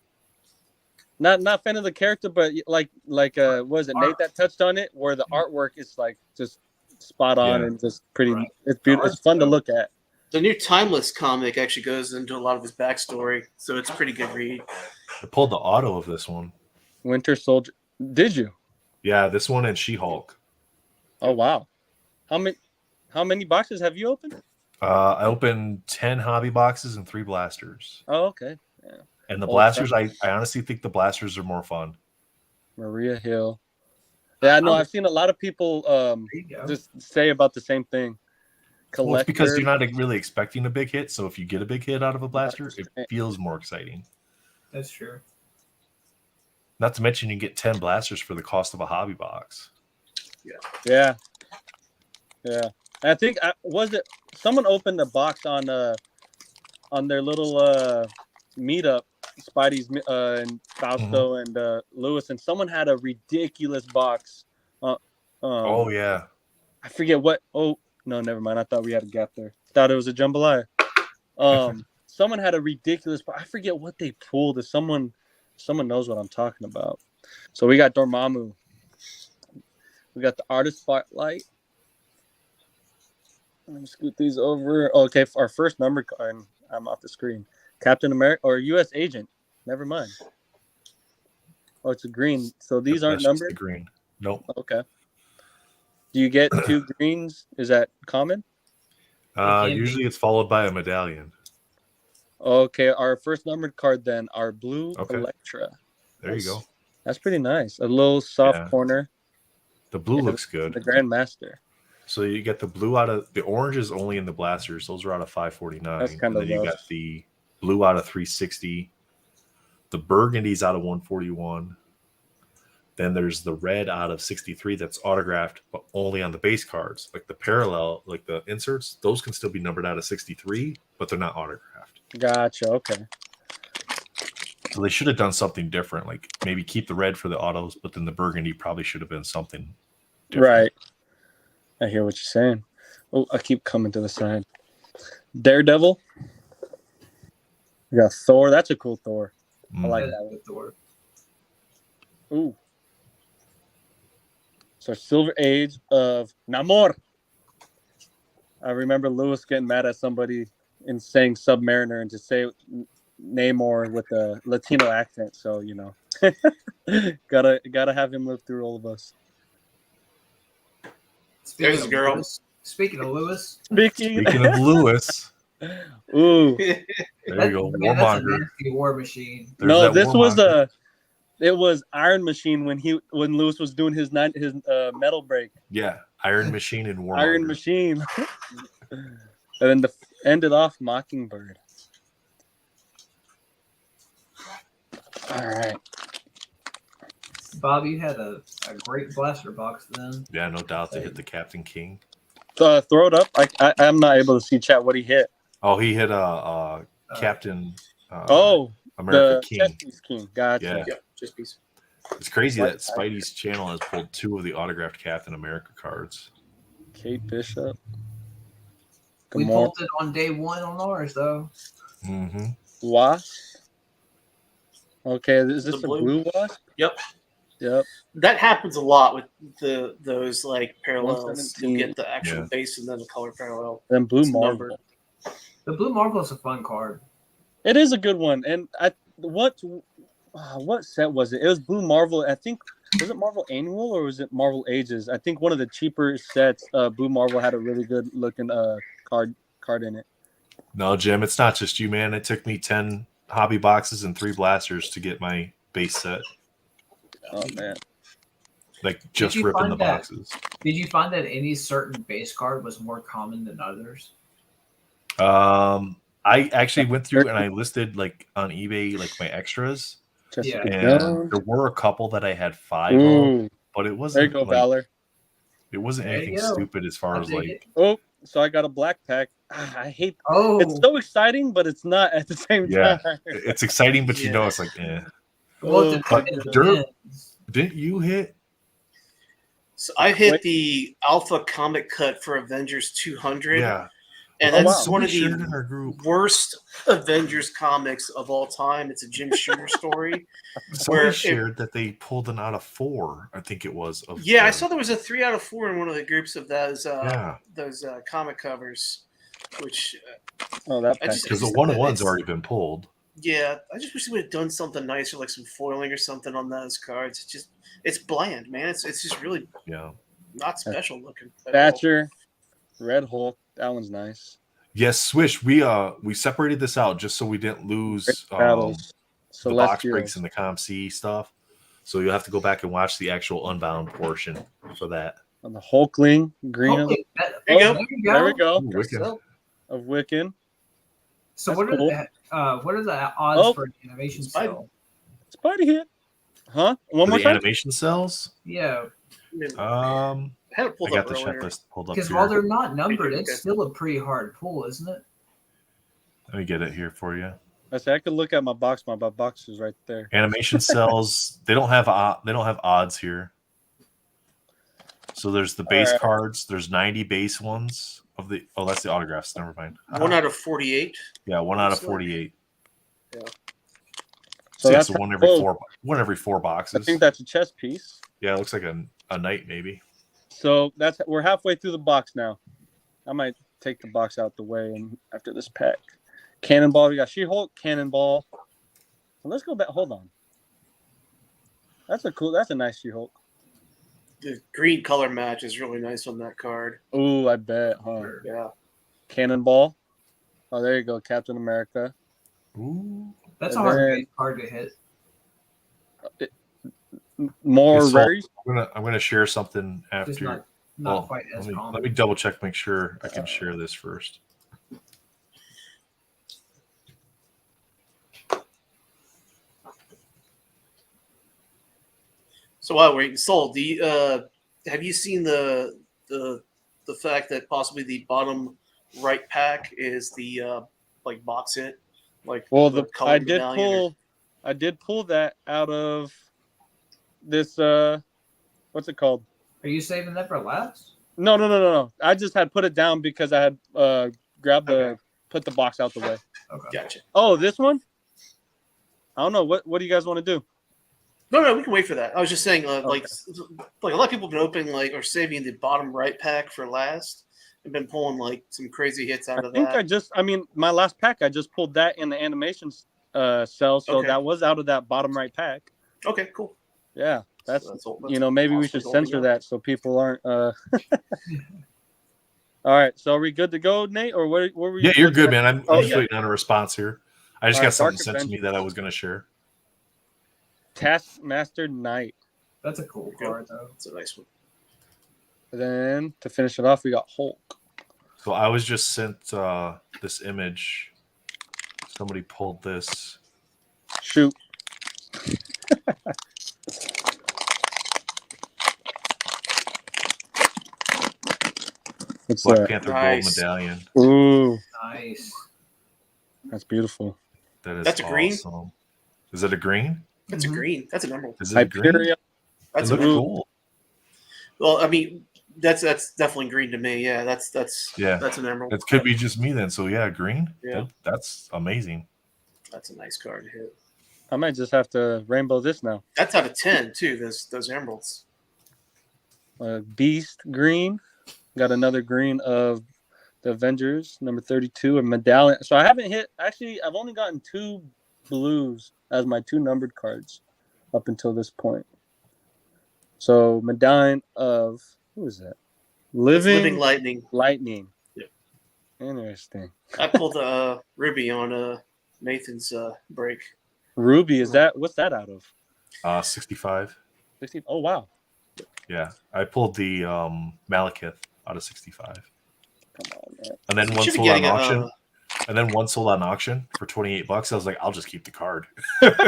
Not fan of the character, but like was it Nate that touched on it, where the artwork is like just spot on and just pretty. Right. It's beautiful. It's fun to look at. The new Timeless comic actually goes into a lot of his backstory, so it's a pretty good read. I pulled the auto of this one. Winter Soldier. Did you? Yeah, this one and She-Hulk. Oh wow! How many boxes have you opened? I opened 10 hobby boxes and 3 blasters. Oh, okay. Yeah. And the blasters, I honestly think the blasters are more fun. Maria Hill. Yeah, I know. I've seen a lot of people just say about the same thing. Well, it's because you're not really expecting a big hit. So if you get a big hit out of a blaster, it feels more exciting. That's true. Not to mention you get 10 blasters for the cost of a hobby box. Yeah. I think someone opened a box on their little meetup, Spidey's and Fausto and Lewis, and someone had a ridiculous box. Oh yeah, I forget what. Oh no, never mind. I thought we had a gap there. Thought it was a jambalaya. Someone had a ridiculous. I forget what they pulled. If someone knows what I'm talking about. So we got Dormammu. We got the artist spotlight. Let me scoot these over. Okay, for our first number card. I'm off the screen. Captain America or U.S. Agent. Never mind. Oh, it's a green. So these aren't numbered? The green. Nope. Okay. Do you get 2 greens? Is that common? Usually it's followed by a medallion. Okay, our first numbered card then, our blue Electra. There you go. That's pretty nice. A little soft corner. The blue looks good. The Grandmaster. So you get the blue out of the orange is only in the blasters. Those are out of 549. That's kind of then you got the blue out of 360. The burgundy's out of 141. Then there's the red out of 63 that's autographed, but only on the base cards. Like the parallel, like the inserts, those can still be numbered out of 63, but they're not autographed. Gotcha. Okay. So they should have done something different. Like maybe keep the red for the autos, but then the burgundy probably should have been something different. Right. I hear what you're saying. Oh, I keep coming to the side. Daredevil. We got Thor. That's a cool Thor. I like that with Thor. Ooh. So Silver Age of Namor. I remember Lewis getting mad at somebody and saying Submariner and to say Namor with a Latino accent. So, you know, gotta have him live through all of us. There's a girl. Lewis, speaking of Lewis. Speaking of Lewis. Ooh. There you go. Man, that's a Warmonger. nasty war machine. No, this was it was Iron Machine when Lewis was doing his metal break. Yeah, Iron Machine and Warmonger. Iron Machine. And then ended off Mockingbird. All right. Bob, you had a great blaster box then. Yeah, no doubt to hit the Captain King. Throw it up. I'm not able to see chat what he hit. Oh, he hit Captain. America the King. Chess Piece King. Gotcha. Yeah, just piece. It's crazy that Spidey's channel has pulled 2 of the autographed Captain America cards. Kate Bishop. We pulled it on day 1 on ours, though. Mm-hmm. Wasp. Okay, is this a blue Wasp? Yep. Yep. That happens a lot with those like parallels. You get the actual base and then the color parallel. Then Blue Marvel. The Blue Marvel is a fun card. It is a good one. And what set was it? It was Blue Marvel. I think was it Marvel Annual or was it Marvel Ages? I think one of the cheaper sets. Blue Marvel had a really good looking card in it. No, Jim, it's not just you, man. It took me 10 hobby boxes and 3 blasters to get my base set. Oh man! Like just ripping the boxes. Did you find that any certain base card was more common than others? I actually went through and I listed like on eBay like my extras. Yeah. And there were a couple that I had 5 of, but it wasn't. There you go, like, Valor. It wasn't anything stupid as far as like. Oh, so I got a black pack. I hate. Oh, it's so exciting, but it's not at the same time. It's exciting, but you know it's like, eh. Well, but Dirk, didn't you hit? So I hit the Alpha comic cut for Avengers 200. Yeah. And that's one of the worst Avengers comics of all time. It's a Jim Shooter story. Somebody shared that they pulled an out of 4, I think it was. I saw there was a 3 out of 4 in one of the groups of those comic covers. Which because the 101's already been pulled. Yeah, I just wish they would have done something nicer, like some foiling or something on those cards. It's bland, man. It's just really not special looking. Thatcher, Red Hulk, that one's nice. Yes, Swish. We separated this out just so we didn't lose the box breaks and the ComC stuff. So you'll have to go back and watch the actual Unbound portion for that. On the Hulkling green. There we go. Wiccan. Of Wiccan. So what are the odds for an animation cell? Spidey hit. Huh? One more time? Animation cells? Yeah. I got the checklist pulled up. Because while they're not numbered, it's still a pretty hard pull, isn't it? Let me get it here for you. I could look at my box. My box is right there. Animation cells. They don't have odds here. So there's the base cards. There's 90 base ones of the. Oh, that's the autographs. Never mind. 1 out of 48. Yeah, 1 out of 48. Yeah. So that's one every 4 boxes. I think that's a chess piece. Yeah, it looks like a knight maybe. So we're halfway through the box now. I might take the box out the way and after this pack. Cannonball. We got She-Hulk, Cannonball. So let's go back. Hold on. That's a nice She-Hulk. The green color match is really nice on that card. Ooh, I bet, huh? Yeah. Cannonball. Oh, there you go, Captain America. Ooh. That's a hard card to hit. More rare. I'm gonna share something after. Just not quite as common. Let me double check, make sure I can share this first. So while we're sold, have you seen the fact that possibly the bottom right pack is the like box hit? Like, well, I did pull that out of this. What's it called? Are you saving that for last? No. I just had put it down because I had grabbed the put the box out the way. Okay. Gotcha. Oh, this one? I don't know. What do you guys want to do? No, we can wait for that. I was just saying, Okay. like a lot of people have been opening or saving the bottom right pack for last. I've been pulling like some crazy hits out of that. My last pack, I just pulled that in the animations cell, so that was out of that bottom right pack. Okay, cool. Yeah, that's maybe awesome. we should censor that so people aren't. All right, so are we good to go, Nate, or what were you? Yeah, you're good, man. I'm just waiting on a response here. I just got something Dark sent to me Avengers. that I was going to share. Taskmaster Knight. That's a cool card, though. It's a nice one. And then to finish it off, we got Hulk. So I was just sent this image. Somebody pulled this. Shoot. What's Black that? Panther Nice. Gold Medallion. Ooh, Nice. that's beautiful. That's a green? awesome. Is it a green? That's a green. That's an emerald. Is it a green? Hyperion. That's It looks a cool. Well, I mean, that's definitely green to me. Yeah, that's an emerald. It could be just me then. So yeah, green. Yeah. That's amazing. That's a nice card to hit. I might just have to rainbow this now. That's out of 10 too. Those emeralds. Beast green. Got another green of the Avengers, number 32, a medallion. So I haven't hit. Actually, I've only gotten 2 blues as my 2 numbered cards up until this point. So medallion of who is that? Living Lightning. Yeah. Interesting. I pulled Ruby on Nathan's break. Ruby, is that what's that out of? 65. 60. Oh wow. Yeah, I pulled the Malekith out of 65. Come on, man. And then one Should be sold on getting auction. And then one sold on auction for $28. I was like, I'll just keep the card. Right.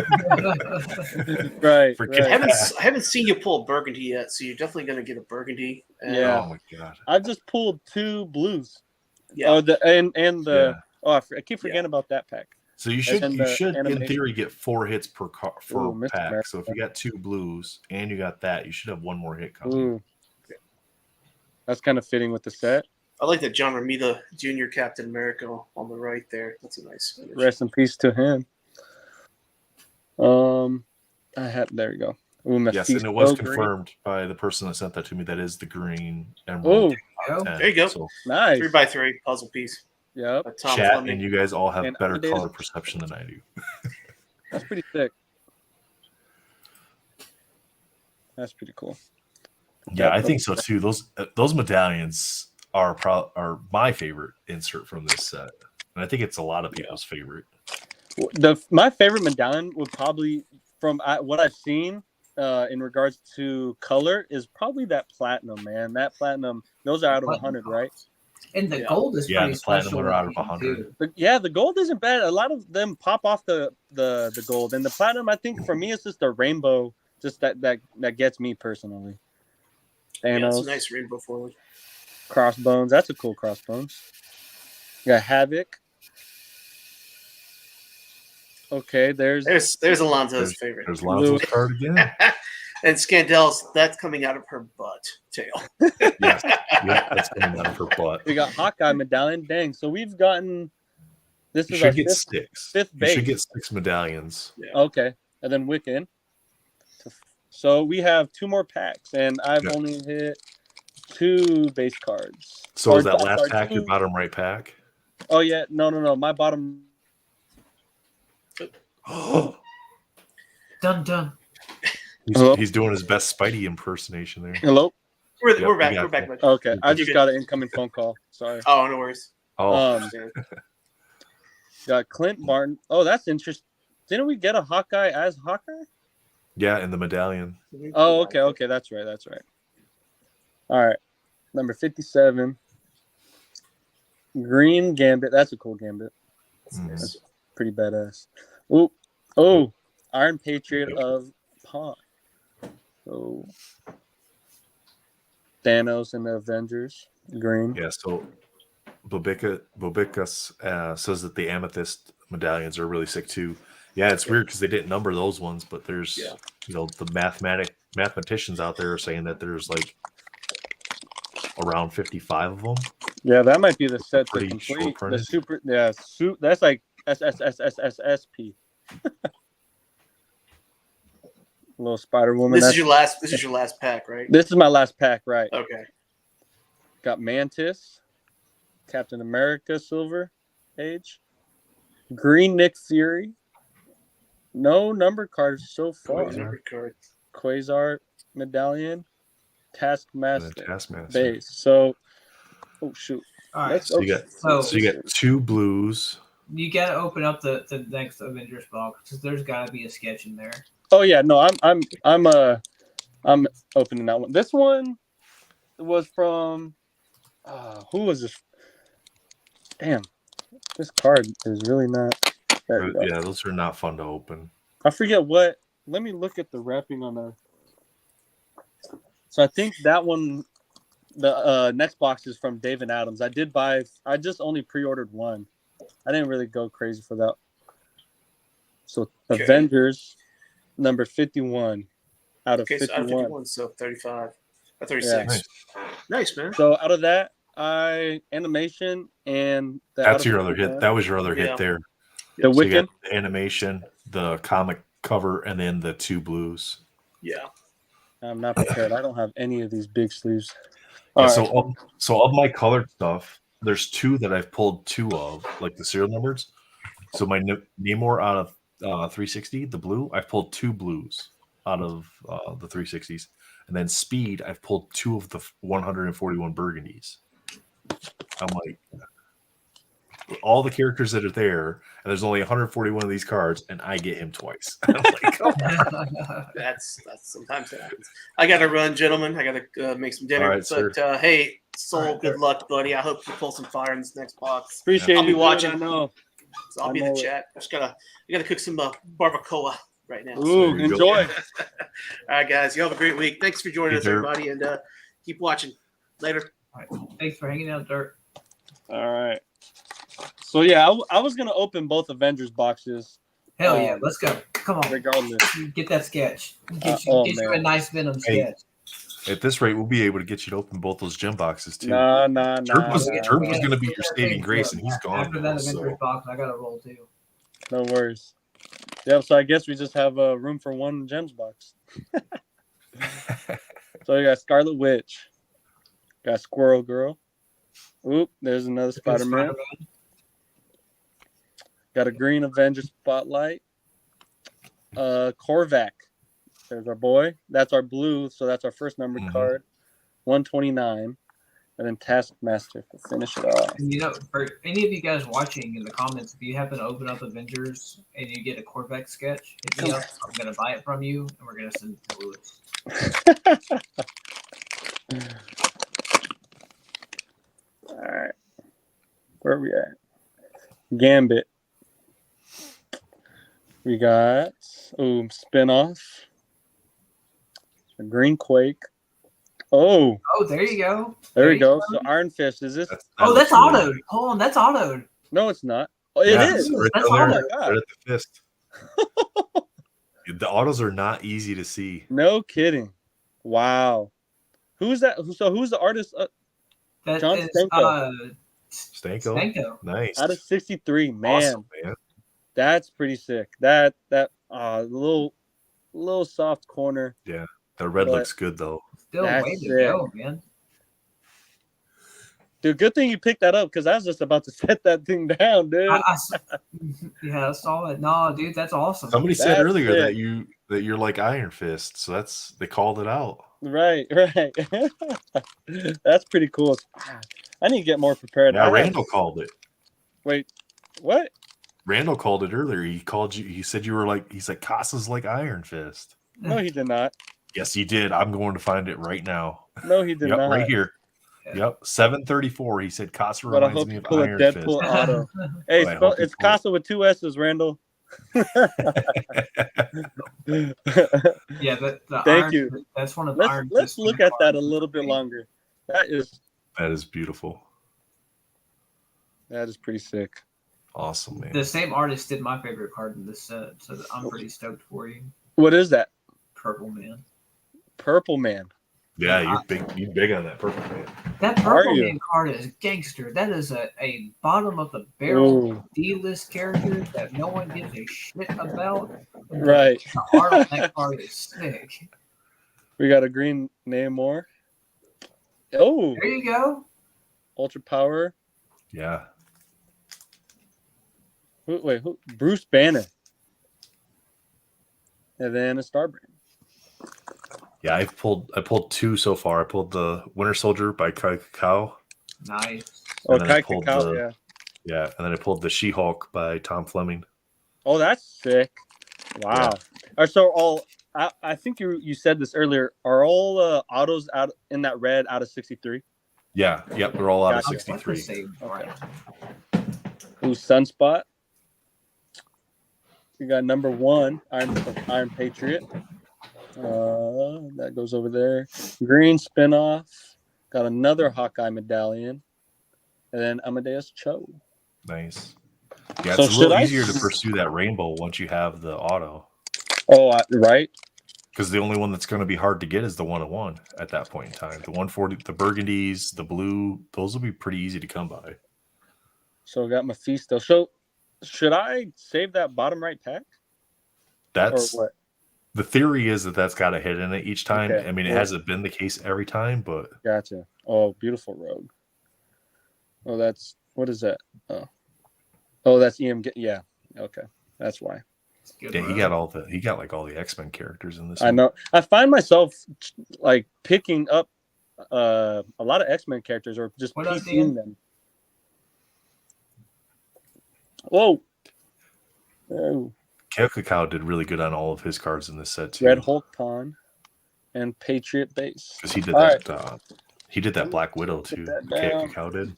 I right. haven't seen you pull a burgundy yet, so you're definitely going to get a burgundy. And, Yeah. Oh my god. I just pulled 2 blues. Yeah. Oh, and the Yeah. oh, I keep forgetting about that pack. So you should And you the should in animation. theory get 4 hits per Ooh, Mr. pack. America. So if you got 2 blues and you got that, you should have 1 more hit coming. Ooh. That's kind of fitting with the set. I like that John Romita Jr. Captain America on the right there. That's a nice image. Rest in peace to him. There we go. Ooh, Yes, and it was green. confirmed by the person that sent that to me. That is the green emerald. Oh, There you go. So nice. 3x3 puzzle piece. Yep, By Tom chat, Fleming. and you guys all have And better updated- color perception than I do. that's pretty sick. That's pretty cool. Yeah, I think so too. Those medallions are my favorite insert from this set, and I think it's a lot of people's favorite. My favorite medallion would probably, from what I've seen in regards to color, is probably that platinum, man. That platinum, those are out of 100, right? And the gold is pretty the platinum special. are out of looking, 100. too. The gold isn't bad. A lot of them pop off the gold, and the platinum, I think for me, it's just the rainbow, just that gets me personally. Yeah, Thanos, it's a nice rainbow forward. Crossbones. That's a cool Crossbones. You got Havoc. Okay, there's Alonzo's favorite. There's Lonzo's card again. And Scandell's, that's coming out of her butt tail. Yes, yeah, that's coming out of her butt. we got Hawkeye medallion. Dang, so we've gotten. This You is our should get fifth 6. fifth You base. should get 6 medallions. Okay, and then Wiccan. So we have 2 more packs, and I've Yeah. only hit 2 base cards. So Or, is that last sorry, pack your 2 bottom right pack? Oh yeah, no. My bottom. Dun dun. Hello? He's doing his best Spidey impersonation there. Hello. We're Yep, back. we got We're back. you. Mike. Okay, I You just good. got an incoming phone call. Sorry. Oh, no worries. Oh, Got Clint Martin. Oh, that's interesting. Didn't we get a Hawkeye as Hawkeye? yeah, in the medallion. Oh, okay. That's right. All right. Number 57. Green Gambit. That's a cool Gambit. Mhm. Pretty badass. Oh, Iron Patriot of Pawn. So Thanos and the Avengers. Green. Yeah, so Bobicus says that the amethyst medallions are really sick too. Yeah, it's weird because they didn't number those ones, but there's the mathematicians out there are saying that there's like around 55 of them. Yeah, that might be the set to Pretty complete short-printed. the super. Yeah, that's like SSSSSSP. Little Spider Woman. This is your last pack, right? This is my last pack, right? Okay. Got Mantis, Captain America Silver Age, Green Nick Fury. No number cards so far. Number card. Quasar Medallion, Taskmaster, Taskmaster. base. So, oh shoot. All right. So you got 2 blues. You got to open up the next Avengers box because there's got to be a sketch in there. Oh yeah, no, I'm opening that one. This one was from who was this? Damn, this card is really not. Yeah, those are not fun to open. I forget what. Let me look at the wrapping on there. So I think that one, the next box is from David Adams. I just only pre-ordered one. I didn't really go crazy for that. So okay. Avengers, number 51 out of 51. So out of 51, so 35. 36. Yeah. Nice, man. So out of that, animation and that's your other hit. That was your other hit there. The Wicked, you got the animation, the comic cover, and then the 2 blues. Yeah. I'm not prepared. I don't have any of these big sleeves. Yeah, so of my colored stuff, there's 2 that I've pulled 2 of, like the serial numbers. So my Namor out of 360, the blue, I've pulled 2 blues out of the 360s. And then Speed, I've pulled 2 of the 141 burgundies. I'm like, all the characters that are there, and there's only 141 of these cards, and I get him twice. I'm like, oh. That's sometimes that happens. I got to run, gentlemen. I got to make some dinner. Right, but hey, Soul, good luck, buddy. I hope you pull some fire in this next box. Appreciate I'll be watching. I know. So I'll be in the chat. I got to cook some barbacoa right now. Ooh, enjoy. All right, guys. You have a great week. Thanks for joining us, everybody, and keep watching. Later. All right. Thanks for hanging out, Dirt. All right. So yeah, I was gonna open both Avengers boxes. Hell yeah, let's go! Come on, regardless, get that sketch. Get you a nice Venom sketch. At this rate, we'll be able to get you to open both those gem boxes too. Nah. Jerk was going to be your saving grace, and he's gone. After that Avengers box, I got to roll too. No worries. Yeah, so I guess we just have room for one gems box. So you got Scarlet Witch, got Squirrel Girl. Oop, there's another Spider-Man. Got a green Avenger Spotlight. Korvac. There's our boy. That's our blue, so that's our first numbered card. 129. And then Taskmaster to finish it off. And for any of you guys watching in the comments, if you happen to open up Avengers and you get a Korvac sketch, hit me up. I'm going to buy it from you, and we're going to send it to Lewis. All right. Where are we at? Gambit. We got spinoff. A Green Quake. Oh, there you go. There we go. So Iron Fist, is this? That's autoed. Hold on, that's autoed. No, it's not. Oh, it is. That's autoed. Right at the fist. The autos are not easy to see. No kidding. Wow. Who's that? So who's the artist? John Stanko. Stanko. Nice. Out of 63, man. Awesome, man. That's pretty sick. That little soft corner. Yeah, the red looks good though. Still way to go, man. Dude, good thing you picked that up because I was just about to set that thing down, dude. I saw it. No, dude, that's awesome. Somebody said earlier that you're like Iron Fist, so they called it out. Right. That's pretty cool. I need to get more prepared. Yeah, Randall called it. Wait, what? Randall called it earlier. He called you. He said you were like. He's like Casa's like Iron Fist. No, he did not. Yes, he did. I'm going to find it right now. No, he did not. Right here. Yep, 734. He said Casa reminds me of Iron Fist. Deadpool auto. Hey, it's Casa with 2 S's, Randall. Yeah, thank you. That's one of the Iron. Let's look at that a little bit longer. That is beautiful. That is pretty sick. Awesome, man. The same artist did my favorite card in this set, so I'm pretty stoked for you. What is that? Purple Man. Purple Man. Yeah, you're big. You're big on that purple, man. That purple man card is gangster. That is a bottom of the barrel D-list character that no one gives a shit about. Right. The art on that card is sick. We got a green Namor. Oh, there you go. Ultra Power. Yeah. Who? Bruce Banner. And then a Starbrand. Yeah, I pulled 2 so far. I pulled the Winter Soldier by Kai Kakao. Nice. Oh, Kai Kakao, yeah. Yeah, and then I pulled the She-Hulk by Tom Fleming. Oh, that's sick. Wow. Yeah. All right, so I think you said this earlier. Are all autos out in that red out of 63? Yeah, yep, they're all out of 63. Okay. Ooh, Sunspot. We got number 1, Iron Patriot. That goes over there. Green spinoff. Got another Hawkeye medallion. And then Amadeus Cho. Nice. Yeah, So it's a little easier to pursue that rainbow once you have the auto. Oh, right. Because the only one that's going to be hard to get is the 101 at that point in time. The 140, the burgundies, the blue, those will be pretty easy to come by. So I got Mephisto. So should I save that bottom right pack? That's or what? The theory is that that's got a hit in it each time. Okay. I mean, it hasn't been the case every time, but Gotcha. Oh, beautiful rogue. Oh, that's what is that? Oh, that's EM. Yeah. Okay, that's why. Yeah, he got like all the X-Men characters in this. I know. I find myself like picking up a lot of X-Men characters or just PCing them. Whoa. Oh. Kakao did really good on all of his cards in this set too. Red Hulk Pawn and Patriot Base. Because he did that. He did that Black Widow too. Kakao did.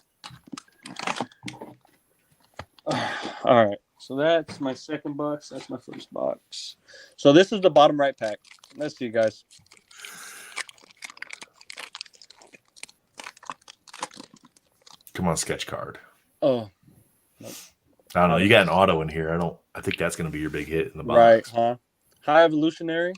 All right. So that's my second box. That's my first box. So this is the bottom right pack. Let's see, guys. Come on, sketch card. Oh. Nope. I don't know. You got an auto in here. I think that's going to be your big hit in the box. Right, huh? High Evolutionary.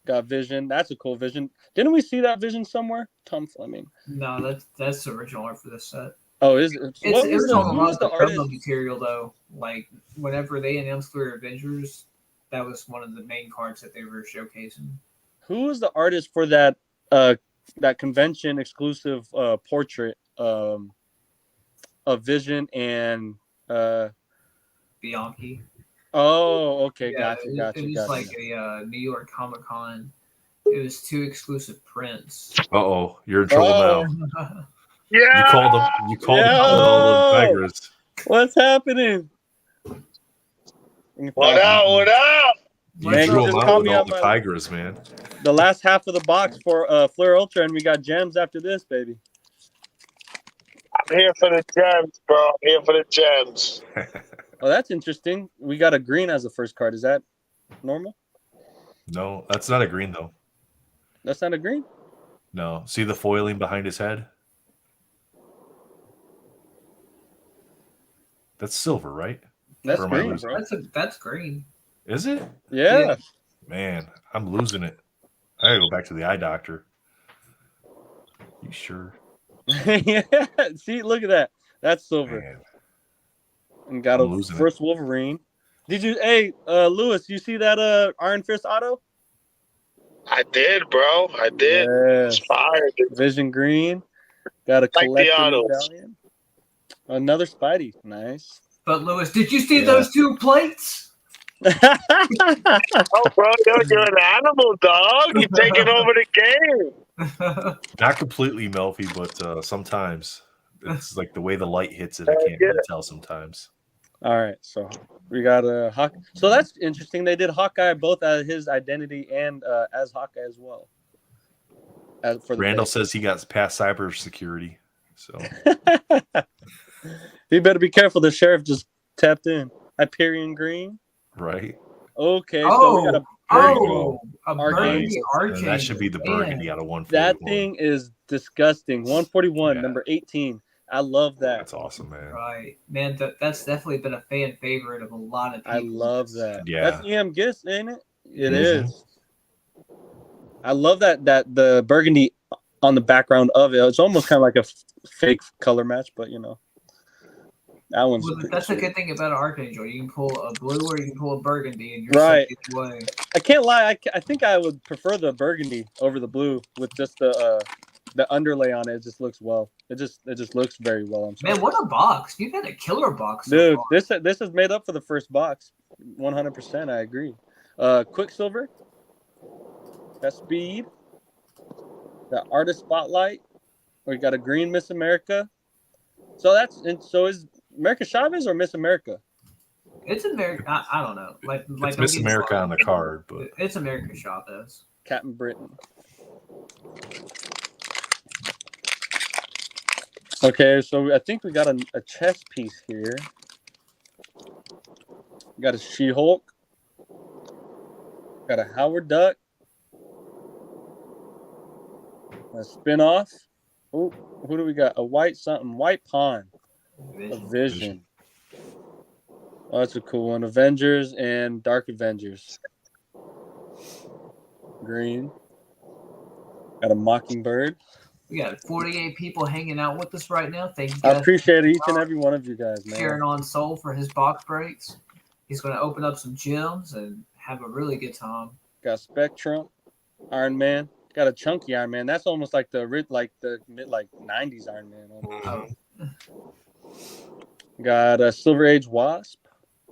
Got Vision. That's a cool Vision. Didn't we see that Vision somewhere? Tom Fleming. No, that's the original art for this set. Oh, is it? It was on a lot of the promo material, though. Like, whenever they announced their Avengers, that was one of the main cards that they were showcasing. Who was the artist for that that convention exclusive portrait of Vision and Bianchi? Oh, okay, yeah, gotcha. It was like a New York Comic Con. It was 2 exclusive prints. Uh-oh, you're in trouble now. Yeah, you called them all the Tigers. What's happening? What up? You drew them out with all the Tigers, man. The last half of the box for Flare Ultra, and we got gems after this, baby. I'm here for the gems, bro. I'm here for the gems. Oh, that's interesting. We got a green as the first card. Is that normal? No, that's not a green, though. That's not a green? No. See the foiling behind his head? That's silver, right? That's green, bro. That's green. Is it? Yeah. Man, I'm losing it. I gotta go back to the eye doctor. You sure? Yeah. See, look at that. That's silver. Man. And got a first Wolverine. Did you? Hey, Lewis, you see that Iron Fist auto? I did, bro. I did. Yes. Inspired. Vision green. Got a collector medallion. Another Spidey. Nice. But Lewis, did you see those 2 plates? Oh, bro, you're an animal, dog. You're taking over the game. Not completely, Melfi, but sometimes it's like the way the light hits it. I can't really tell sometimes. All right, so we got a Hawkeye. So that's interesting. They did Hawkeye both as his identity and as Hawkeye as well. Randall says he got past cybersecurity, so he better be careful. The sheriff just tapped in. Hyperion Green. Right. Okay. So we got a burgundy Archangel. That should be the burgundy out of 141. That thing is disgusting. 141, number 18. I love that. That's awesome, man. Right, man. That's definitely been a fan favorite of a lot of people. I love that. Yeah, that's EM Gist, ain't it? It is. I love that the burgundy on the background of it. It's almost kind of like a fake color match, but you know, that one's. Well, that's a good thing about an Archangel. You can pull a blue or you can pull a burgundy, and you're right. set either way. I can't lie. I think I would prefer the burgundy over the blue with just the underlay on it. It just looks well. It just looks very well. Man, what a box! You've had a killer box, dude. This is made up for the first box. 100%. I agree. Quicksilver. That speed. That artist spotlight. We got a green Miss America. So is America Chavez or Miss America? It's America. I don't know. Like it's Miss America on the card, but it's America Chavez. Captain Britain. Okay, so I think we got a chess piece here. We got a She-Hulk. Got a Howard Duck. A spin-off. Oh, who do we got? A white pawn. A Vision. Oh, that's a cool one. Avengers and Dark Avengers. Green. Got a Mockingbird. We got 48 people hanging out with us right now. Thank you guys. I appreciate each and every one of you guys, man. Sharing on Soul for his box breaks. He's going to open up some gems and have a really good time. Got Spectrum, Iron Man. Got a chunky Iron Man. That's almost like the mid 90s Iron Man. Got a Silver Age Wasp.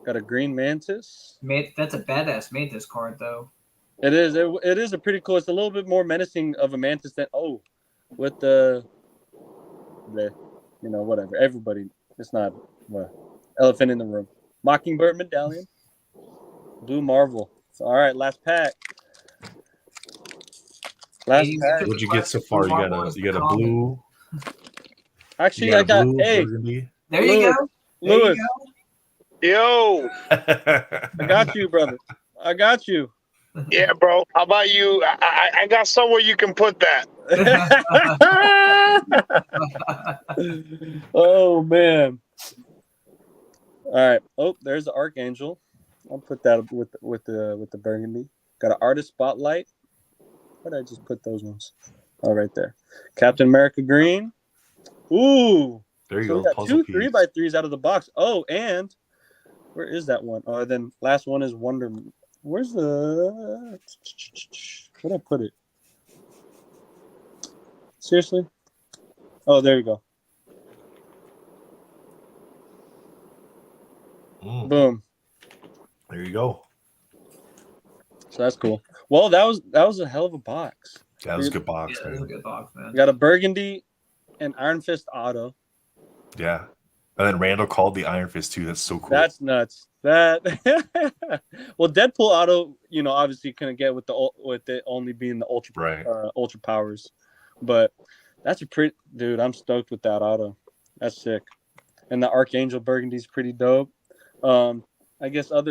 Got a Green Mantis. Man, that's a badass Mantis card, though. It is. It is a pretty cool. It's a little bit more menacing of a Mantis than with the whatever. Everybody. It's not elephant in the room. Mockingbird medallion. Blue Marvrl. All right, last pack. What'd you get so far? You got a blue. Actually, I got burgundy. There you go. Lewis. Yo. I got you, brother. I got you. Yeah, bro. How about you? I got somewhere you can put that. Oh man. All right. Oh, there's the Archangel. I'll put that with the burgundy. Got an artist spotlight. Where did I just put those ones? Oh, right there. Captain America green. Ooh. There you go. go. We got Puzzle 2 3x3s out of the box. Oh, and where is that one? Oh, then last one is Wonder. Where's the? Where'd I put it? Seriously? Oh, there you go. Boom. There you go. So that's cool. Well, that was a hell of a box. That was a good box, man. That was a good box, man. We got a burgundy and Iron Fist auto. Yeah. And then Randall called the Iron Fist too. That's so cool. That's nuts. Well, Deadpool auto, obviously couldn't get with it only being the ultra powers, but that's a pretty dude. I'm stoked with that auto. That's sick. And the Archangel burgundy's pretty dope. I guess I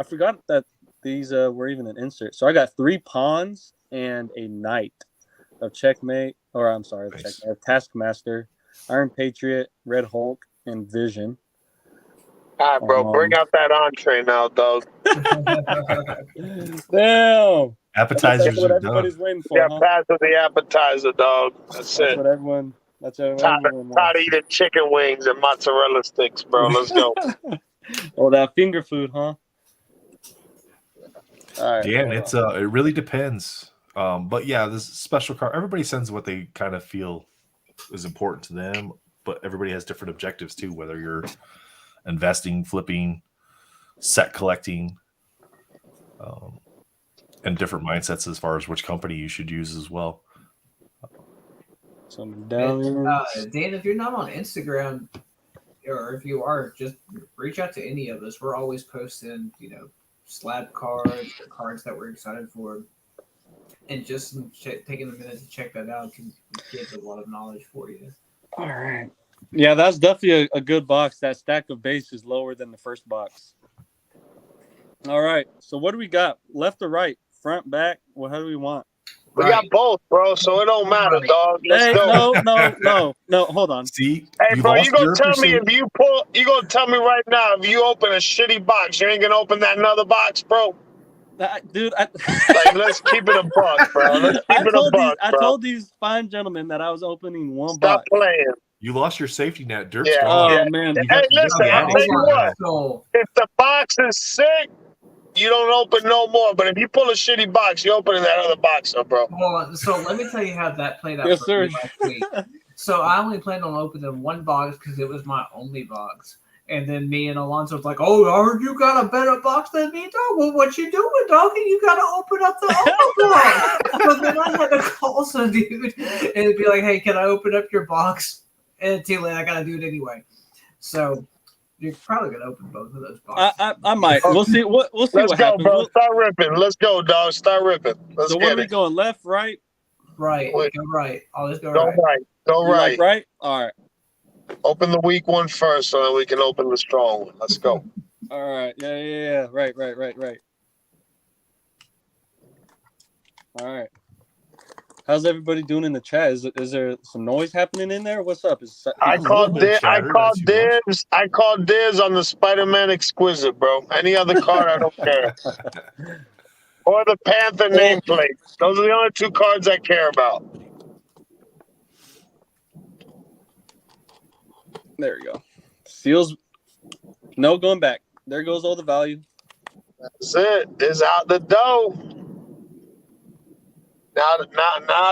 forgot that these were even an insert. So I got 3 pawns and a knight of Checkmate, or I'm sorry, nice. Checkmate, of Taskmaster, Iron Patriot, Red Hulk, and Vision. All right, bro, bring out that entree now, dog. Damn. Appetizers what are everybody's done. waiting for. Yeah, pass with the appetizer, dog. That's it. What everyone. That's everyone. Tired of eating chicken wings and mozzarella sticks, bro. Let's go. Oh, that finger food, huh? All right. Yeah, it really depends. But yeah, this special card. Everybody sends what they kind of feel is important to them, but everybody has different objectives too. Whether you're investing, flipping, set collecting, and different mindsets as far as which company you should use as well. Dan, if you're not on Instagram, or if you are, just reach out to any of us. We're always posting, slab cards, or cards that we're excited for, and just taking a minute to check that out can give a lot of knowledge for you. All right. Yeah, that's definitely a good box. That stack of base is lower than the first box. All right. So what do we got? Left or right? Front, back? Well, how do we want? We got both, bro, so it don't matter, dog. Let's go. No, hold on. See? Hey, bro, you gonna tell me you gonna tell me right now if you open a shitty box, you ain't gonna open that another box, bro? Dude, Like, let's keep it a buck, bro. Let's keep it a buck, I bro. told these fine gentlemen that I was opening one Stop box. playing. You lost your safety net. Dirk's Yeah. gone. Oh man. Hey, listen, I'll tell you what. So, If the box is sick, you don't open no more. But if you pull a shitty box, you open that other box up, bro. well, so let me tell you how that played out Yes, for sir. me last week. So I only planned on opening one box because it was my only box. And then me and Alonso was like, "Oh, you got a better box than me, dog? Well, what you doing, dog? You got to open up the other box." So then I had to call some dude and be like, "Hey, can I open up your box?" And too late, I got to do it anyway. So you're probably gonna open both of those boxes. I might. We'll see. We'll see Let's what go, happens. bro. Start ripping. Let's go, dog. Start ripping. Let's So get what are we it. going? Left, right? Right. Wait. Go right. Always go Go right. right. Go You right. like right? All right. Open the weak one first, so that we can open the strong one. Let's go. All right. Yeah. Right. All right. How's everybody doing in the chat? Is there some noise happening in there? What's up? I called dibs on the Spider-Man Exquisite, bro. Any other card, I don't care. Or the Panther nameplate. Those are the only two cards I care about. There we go. Seals. No going back. There goes all the value. That's it. It's out the door. Now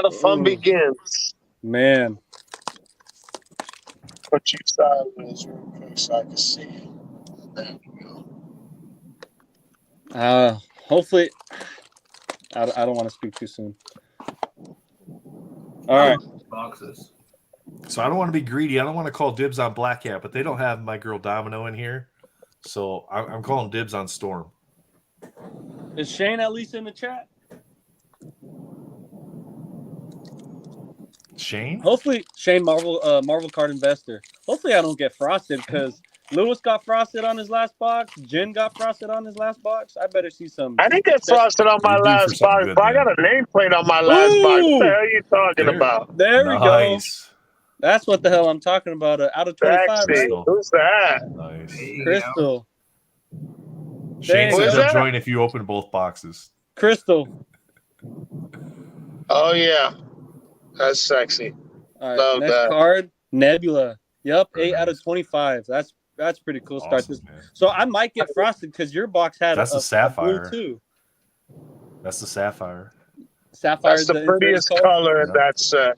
the fun begins. Man. Put you sideways real quick so I can see you. There we go. Hopefully, I don't want to speak too soon. All right. Boxes. So I don't want to be greedy. I don't want to call dibs on Black Cat, but they don't have my girl Domino in here. So I'm calling dibs on Storm. Is Shane at least in the chat? Shane? Hopefully, Shane Marvel card investor. Hopefully, I don't get frosted because Lewis got frosted on his last box. Jen got frosted on his last box. I better see some. I didn't get frosted on my last box, but I got a nameplate on my last box. What the hell are you talking about? There we go. That's what the hell I'm talking about. Out of 25, right? Who's that? Nice. Crystal. Shane says he'll join if you open both boxes. Crystal. Oh, yeah. That's sexy. All right, Love next that. card, Nebula. Yep, 8 out of 25. That's pretty cool. Awesome, Start this. man. So I might get frosted because your box had That's a sapphire blue too. That's the sapphire. Sapphire. That's the prettiest color in that set.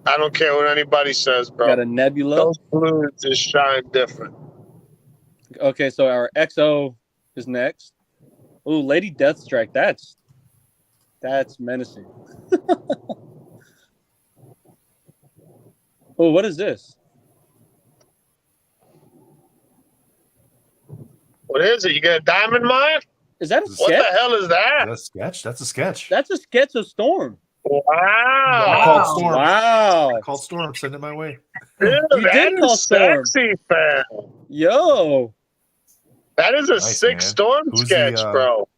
I don't care what anybody says, bro. Got a Nebula. Those blues just shine different. Okay, so our XO is next. Ooh, Lady Deathstrike. That's menacing. Oh, what is this? What is it? You got a diamond mine? Is that a What sketch? the hell is that? That's a sketch. That's a sketch. That's a sketch of Storm. Wow. I called Storm. Wow. I called Storm. Send it my way. Dude, You that did is call Storm. sexy, fam. Yo. That is a Nice, sick man. Storm Who's sketch, the, bro.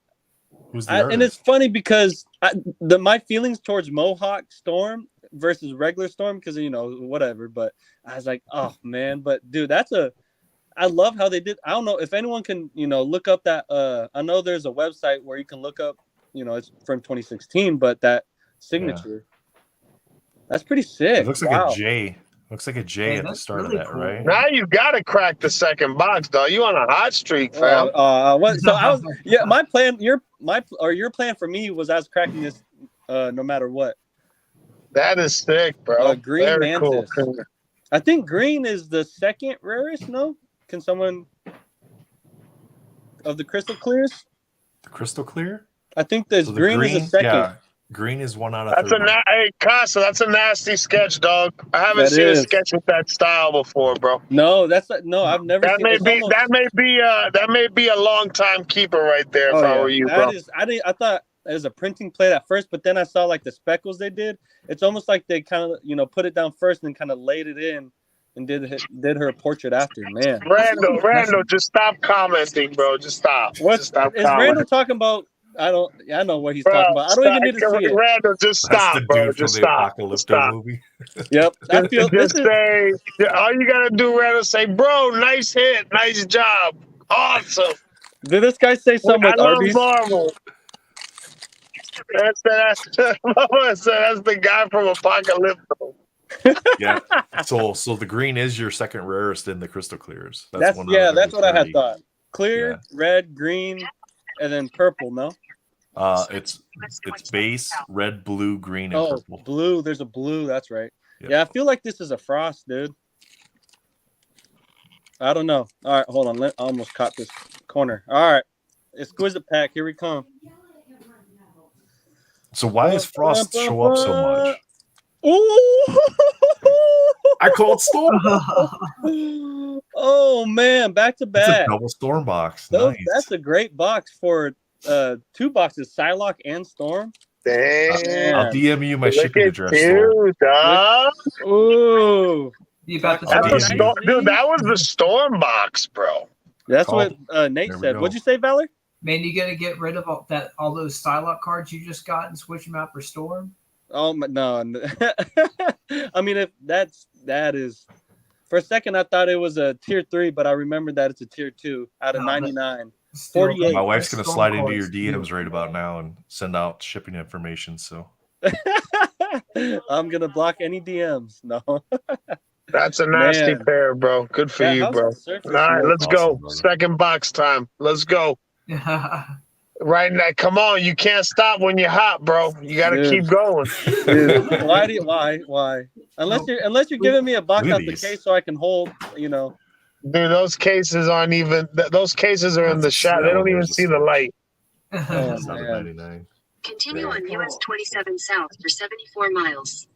Who's the And it's funny because my feelings towards Mohawk Storm versus regular Storm, because whatever, but I was like, oh man, but dude, I love how they did. I don't know if anyone can look up that I know there's a website where you can look up it's from 2016, but that signature, that's pretty sick. It looks like a J. Looks like a J at the start of that, right? Now you gotta crack the second box, dog. You on a hot streak, fam. So I was my plan. Your plan for me was I was cracking this no matter what. That is sick, bro. Green Very Mantis. cool. I think green is the second rarest. No, can someone of the crystal clears? The crystal clear? I think this green is the second. Yeah, green is 1 out of 30. Hey, Casa, that's a nasty sketch, dog. I haven't seen a sketch with that style before, bro. No, I've never that seen that may be a long time keeper right there if I were you, bro. I thought it was a printing plate at first, but then I saw like the speckles they did. It's almost like they kind of put it down first and kind of laid it in and did her portrait after. Man, Randall, just stop commenting, bro. Just stop. Just stop is commenting. Randall talking about? I know what he's talking about. I don't even need to see it. Randall, just stop, That's the bro. dude Just from the stop. Apocalypto movie. Yep. Say all you gotta do, Randall, say, bro, nice hit, nice job, awesome. Did this guy say something with I love Arby's? Marvel. That's the guy from Apocalypse. Yeah. So the green is your second rarest in the crystal clears. That's one out of that's what I had 30. thought. Clear, red, green, and then purple. No. It's base, red, blue, green, and purple. Blue. There's a blue. That's right. Yep. Yeah, I feel like this is a frost, dude. I don't know. All right, hold on. I almost caught this corner. All right, exquisite pack. Here we come. So why does frost show up so much? Ooh! I called storm. Oh man, back to back. It's a double storm box. Nice. That's a great box for 2 boxes, Psylocke and Storm. Damn. I'll DM you my Look shipping at address. you, dog. Ooh. You got the Dude, that was the storm box, bro. That's what Nate said. What'd you say, Valor? Man, you gotta get rid of all those Psylocke cards you just got and switch them out for Storm. Oh no. I mean, if that is for a second I thought it was a tier 3, but I remembered that it's a tier 2 out of 99. 48. My wife's gonna slide into your DMs right about now and send out shipping information. So I'm gonna block any DMs. No. That's a nasty pair, bro. Good for you, bro. All right, let's go. Brother. Second box time. Let's go. Right now, come on. You can't stop when you're hot, bro. You got to keep going. Dude, why? Unless you're giving me a box out the case so I can hold, Dude, those cases aren't even. Those cases are in the shot. They don't even see the light. Oh, man. Continue on US 27 south for 74 miles.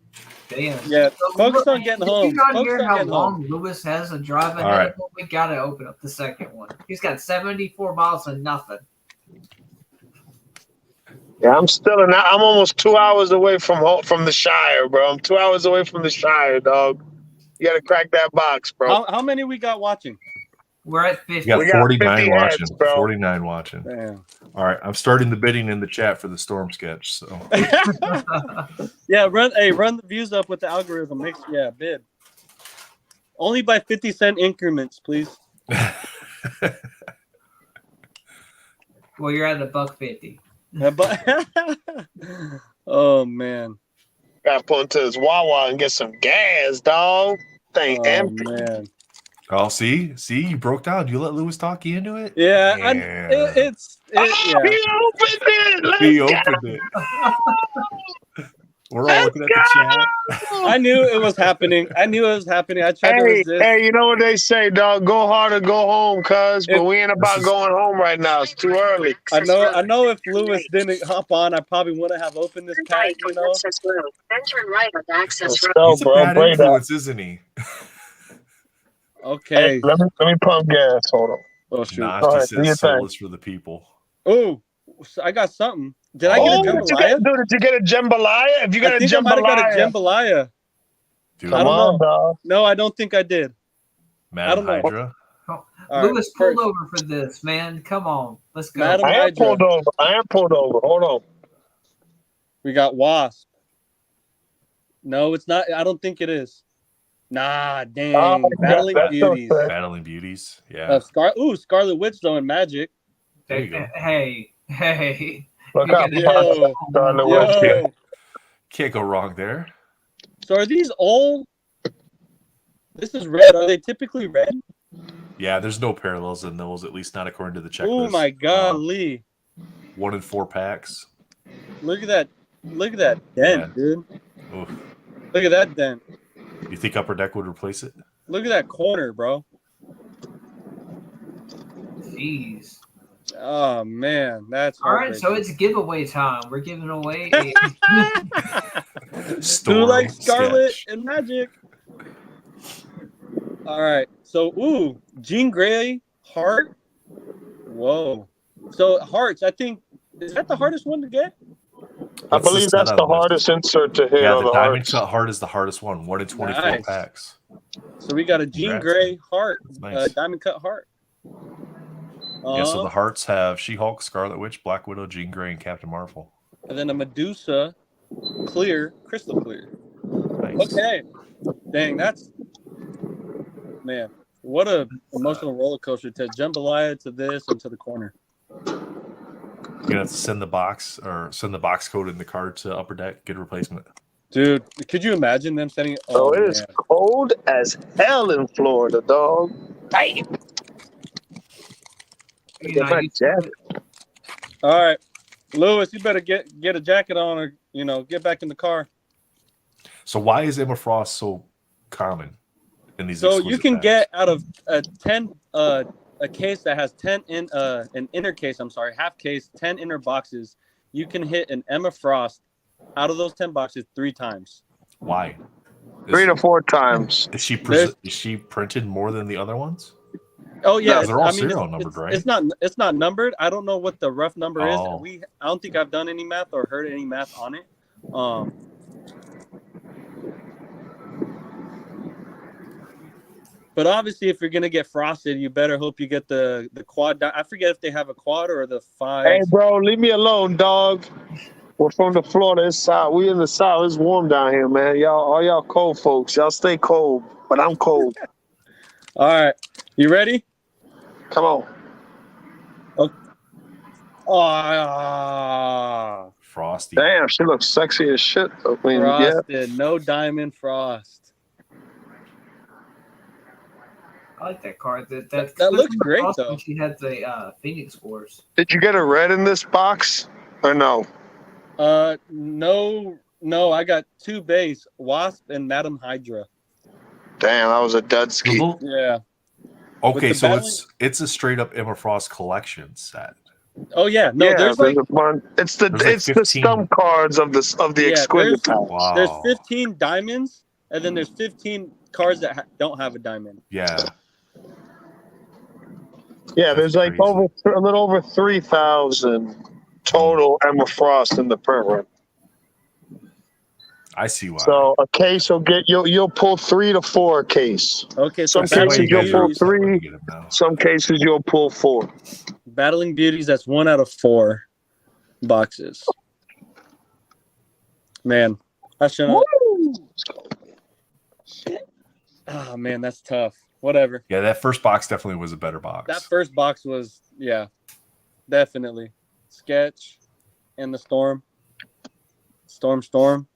Damn. Yeah, focus on getting home. You not Focus hear on how getting long home. Lewis has a drive ahead of him? We gotta open up the second one. He's got 74 miles and nothing. Yeah, I'm almost 2 hours away from the Shire, bro. I'm 2 hours away from the Shire, dog. You got to crack that box, bro. How many we got watching? We're at 50. We got 49 watching. Heads, bro. 49 watching. Damn. All right, I'm starting the bidding in the chat for the storm sketch. So Yeah, run the views up with the algorithm. Bid. Only by 50-cent increments, please. Well, you're at $1.50. Oh man. Got to pull into this Wawa and get some gas, dog. Thing empty. Man. Oh, see, you broke down. You let Lewis talk you into it. Yeah, Yeah. He opened it. We're all looking at the chat. I knew it was happening. I tried to resist. Hey, you know what they say, dog? Go hard or go home, cuz. But we ain't about going home right now. It's too early. I know. If Lewis didn't hop on, I probably wouldn't have opened this pack. Then turn right on the access road. So, He's a bro, bad play influence, isn't he? Okay. Hey, let me pump gas. Hold on. Oh shoot. Nah, All she right, do your says thing. soulless for the people. Oh, I got something. Did I get a jambalaya? Did you get a jambalaya? If you got I think I might have got a jambalaya. Dude, I don't know. Dog. No, I don't think I did. Madam I don't know. Hydra. Lewis pulled over for this, man. Come on. Let's go. Madam I am Hydra. pulled over. Hold on. We got Wasp. No, it's not. I don't think it is. Nah, dang. Battling Beauties. So Battling Beauties. Yeah. Scarlet Witch though in Magic. There you go. Hey. Look out. Yo. Can't go wrong there. So are these all? This is red. Are they typically red? Yeah, there's no parallels in those, at least not according to the checklist. Oh my golly. 1 in 4 packs. Look at that. Look at that dent, dude. Oof. Look at that dent. You think Upper Deck would replace it? Look at that corner, bro. Jeez. Oh man, that's all right. So it's giveaway time. We're giving away Who likes Scarlet and Magic? All right. So Jean Grey Heart. Whoa. So Hearts, I think, is that the hardest one to get? I believe that's the hardest insert to hit. Yeah, on the Diamond Hearts. Cut Heart is the hardest one. 1 in 24 Nice. packs. So we got a Jean Grey Heart, Nice. Diamond Cut Heart. Yeah, so the Hearts have She-Hulk, Scarlet Witch, Black Widow, Jean Grey, and Captain Marvel. And then a Medusa, crystal clear. Nice. Okay. Dang, man, what a emotional roller coaster to jambalaya to this and to the corner. gonna have to send the box code in the card to Upper Deck, get a replacement. Dude, could you imagine them sending? Oh, it is cold as hell in Florida, dog. Damn. Get my jacket. All right, Lewis, you better get a jacket on, or get back in the car. So why is Emma Frost so common in these? So you can packs? get out of a case that has 10 in an inner case. I'm sorry, half case, 10 inner boxes. You can hit an Emma Frost out of those 10 boxes 3 times. Why? 3 to 4 times. Is she printed more than the other ones? Oh yeah, no, they're all serial numbered, right? It's not numbered. I don't know what the rough number is. I don't think I've done any math or heard any math on it. But obviously, if you're gonna get frosted, you better hope you get the quad. I forget if they have a quad or the 5. Hey, bro, leave me alone, dog. We're from the Florida side. We in the south. It's warm down here, man. All y'all cold folks. Y'all stay cold, but I'm cold. All right, you ready? Come on. Okay. Oh, Frosty. Damn, she looks sexy as shit. I mean, frosted, no diamond frost. I like that card. That looks great though. She had the Phoenix Force. Did you get a red in this box or no? No. I got 2 base, Wasp and Madam Hydra. Damn, that was a dud ski. Yeah. Okay, so it's a straight up Emma Frost collection set. Oh yeah, no, there's a bunch. It's the stump cards of the exquisite pack. Wow. There's 15 diamonds, and then there's 15 cards that don't have a diamond. Yeah. Yeah, there's like a little over 3,000 total Emma Frost in the print run. I see why. So a case will get you'll pull 3 to 4 a case. Okay, so some cases you'll pull 3. Some cases you'll pull 4. Battling Beauties, that's 1 out of 4 boxes. Man, I shouldn't. Oh man, that's tough. Whatever. Yeah, that first box definitely was a better box. That first box was, definitely. Sketch and the Storm. Storm.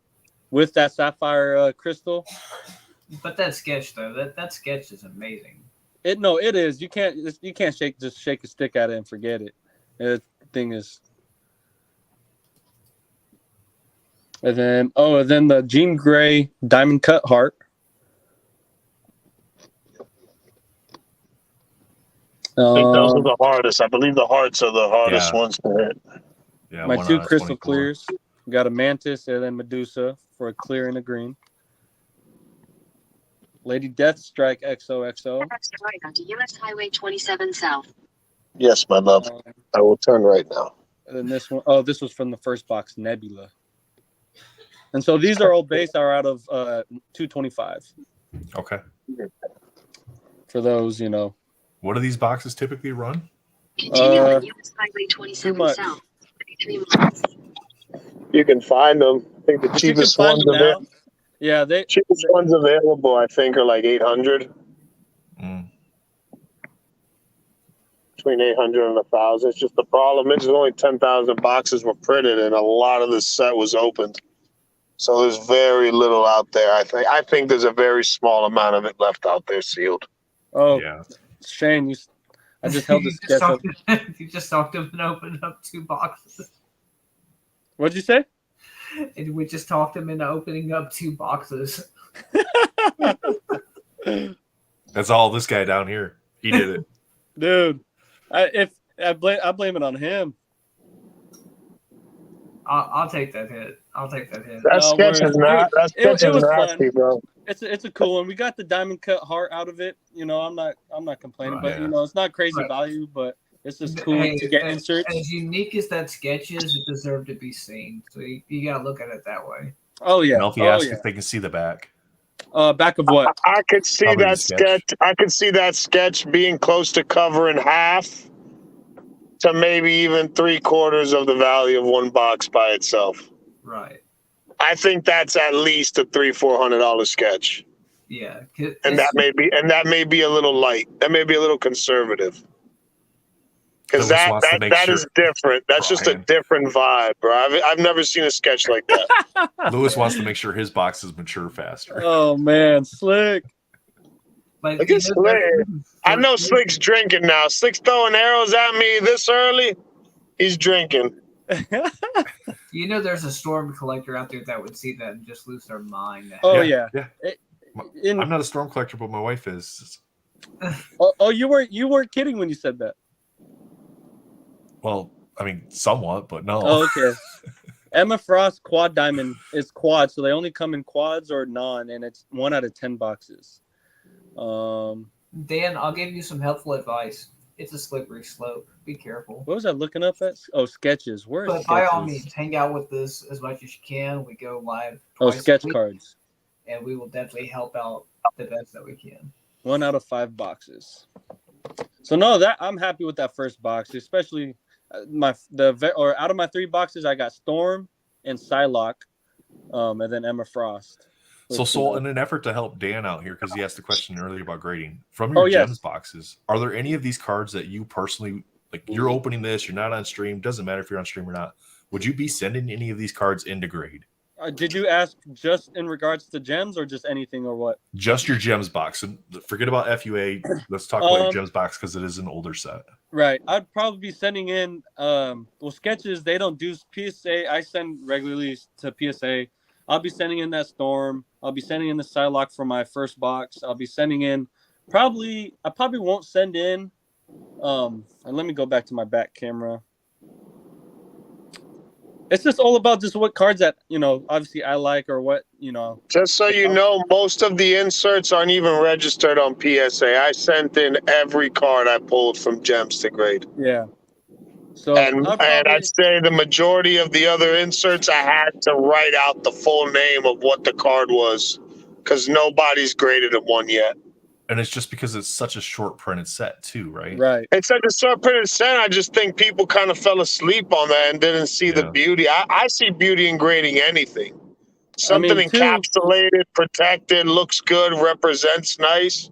With that sapphire crystal. But that sketch though, that sketch is amazing. It is. You can't shake a stick at it and forget it. The thing is. And then the Jean Grey diamond cut heart. I think those are the hardest. I believe the hearts are the hardest ones to hit. Yeah, my 2 crystal clears. Got a Mantis and then Medusa for a clear and a green. Lady Deathstrike XOXO. Onto US Highway 27 South. Yes, my love. I will turn right now. And then this one, this was from the first box, Nebula. And so these are all base are out of 225. Okay. For those, What do these boxes typically run? Continue on US Highway 27 South. 33 miles. You can find them. I think the cheapest ones available. Yeah, cheapest ones available, I think, are like 800. Between 800 and 1,000. It's just the problem is only 10,000 boxes were printed, and a lot of the set was opened. So there's very little out there. I think there's a very small amount of it left out there sealed. Oh, yeah. Shane, I just held the sketch up. You just talked him and opened up 2 boxes. What'd you say? And we just talked him into opening up 2 boxes. That's all this guy down here. He did it. Dude, I blame it on him. I'll take that hit. That sketch is nasty, bro. It's a cool one. We got the diamond cut heart out of it. I'm not complaining, but it's not crazy value, but it's just cool to get inserts. As unique as that sketch is, it deserved to be seen. So you gotta look at it that way. Oh yeah. Melfi asked if they can see the back. Back of what? I could see probably that sketch. I could see that sketch being close to covering half to maybe even 3/4 of the value of one box by itself. Right. I think that's at least a $300-400 sketch. Yeah. And that may be a little light. That may be a little conservative. Because that is different. That's just a different vibe, bro. I've never seen a sketch like that. Lewis wants to make sure his boxes mature faster. Oh man, Slick. Look at Slick. I know Slick's drinking now. Slick's throwing arrows at me this early. He's drinking. You know, there's a storm collector out there that would see that and just lose their mind. Oh yeah. I'm not a storm collector, but my wife is. Oh, you weren't kidding when you said that. Well, I mean, somewhat, but no. Oh, okay. Emma Frost Quad Diamond is quad, so they only come in quads or non, and it's 1 out of 10 boxes. Dan, I'll give you some helpful advice. It's a slippery slope. Be careful. What was I looking up at? Oh, sketches. Where? But by all means, hang out with us as much as you can. We go live. Oh, sketch cards. And we will definitely help out the best that we can. 1 out of 5 boxes. So no, that I'm happy with that first box, especially out of my 3 boxes, I got Storm and Psylocke, and then Emma Frost. So in an effort to help Dan out here, because he asked the question earlier about grading, from your gems boxes, are there any of these cards that you personally like? You're opening this, you're not on stream, doesn't matter if you're on stream or not. Would you be sending any of these cards into grade? Did you ask just in regards to gems or just anything or what? Just your gems box. And forget about FUA. Let's talk about your gems box because it is an older set. Right. I'd probably be sending in sketches. They don't do PSA. I send regularly to PSA. I'll be sending in that Storm. I'll be sending in the Psylocke for my first box. I'll be sending in I probably won't send in and let me go back to my back camera. It's just all about just what cards that, obviously I like or what, Just so you know, most of the inserts aren't even registered on PSA. I sent in every card I pulled from gems to grade. Yeah. So and I'd say the majority of the other inserts, I had to write out the full name of what the card was because nobody's graded one yet. And it's just because it's such a short printed set too, right? Right. It's such a short printed set. I just think people kind of fell asleep on that and didn't see the beauty. I see beauty in grading anything. Something encapsulated, protected, looks good, represents nice.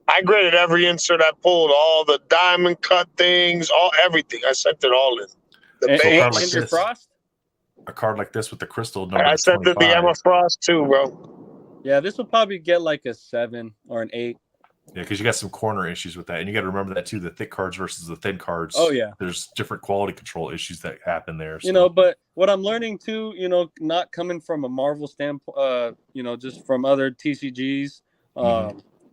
I graded every insert I pulled, all the diamond cut things, everything. I sent it all in. A card like this with the crystal number. I sent it the Emma Frost too, bro. Yeah, this will probably get like a 7 or an 8. Yeah, because you got some corner issues with that, and you got to remember that too. The thick cards versus the thin cards. Oh yeah, there's different quality control issues that happen there. So. But what I'm learning too, not coming from a Marvrl standpoint, just from other TCGs,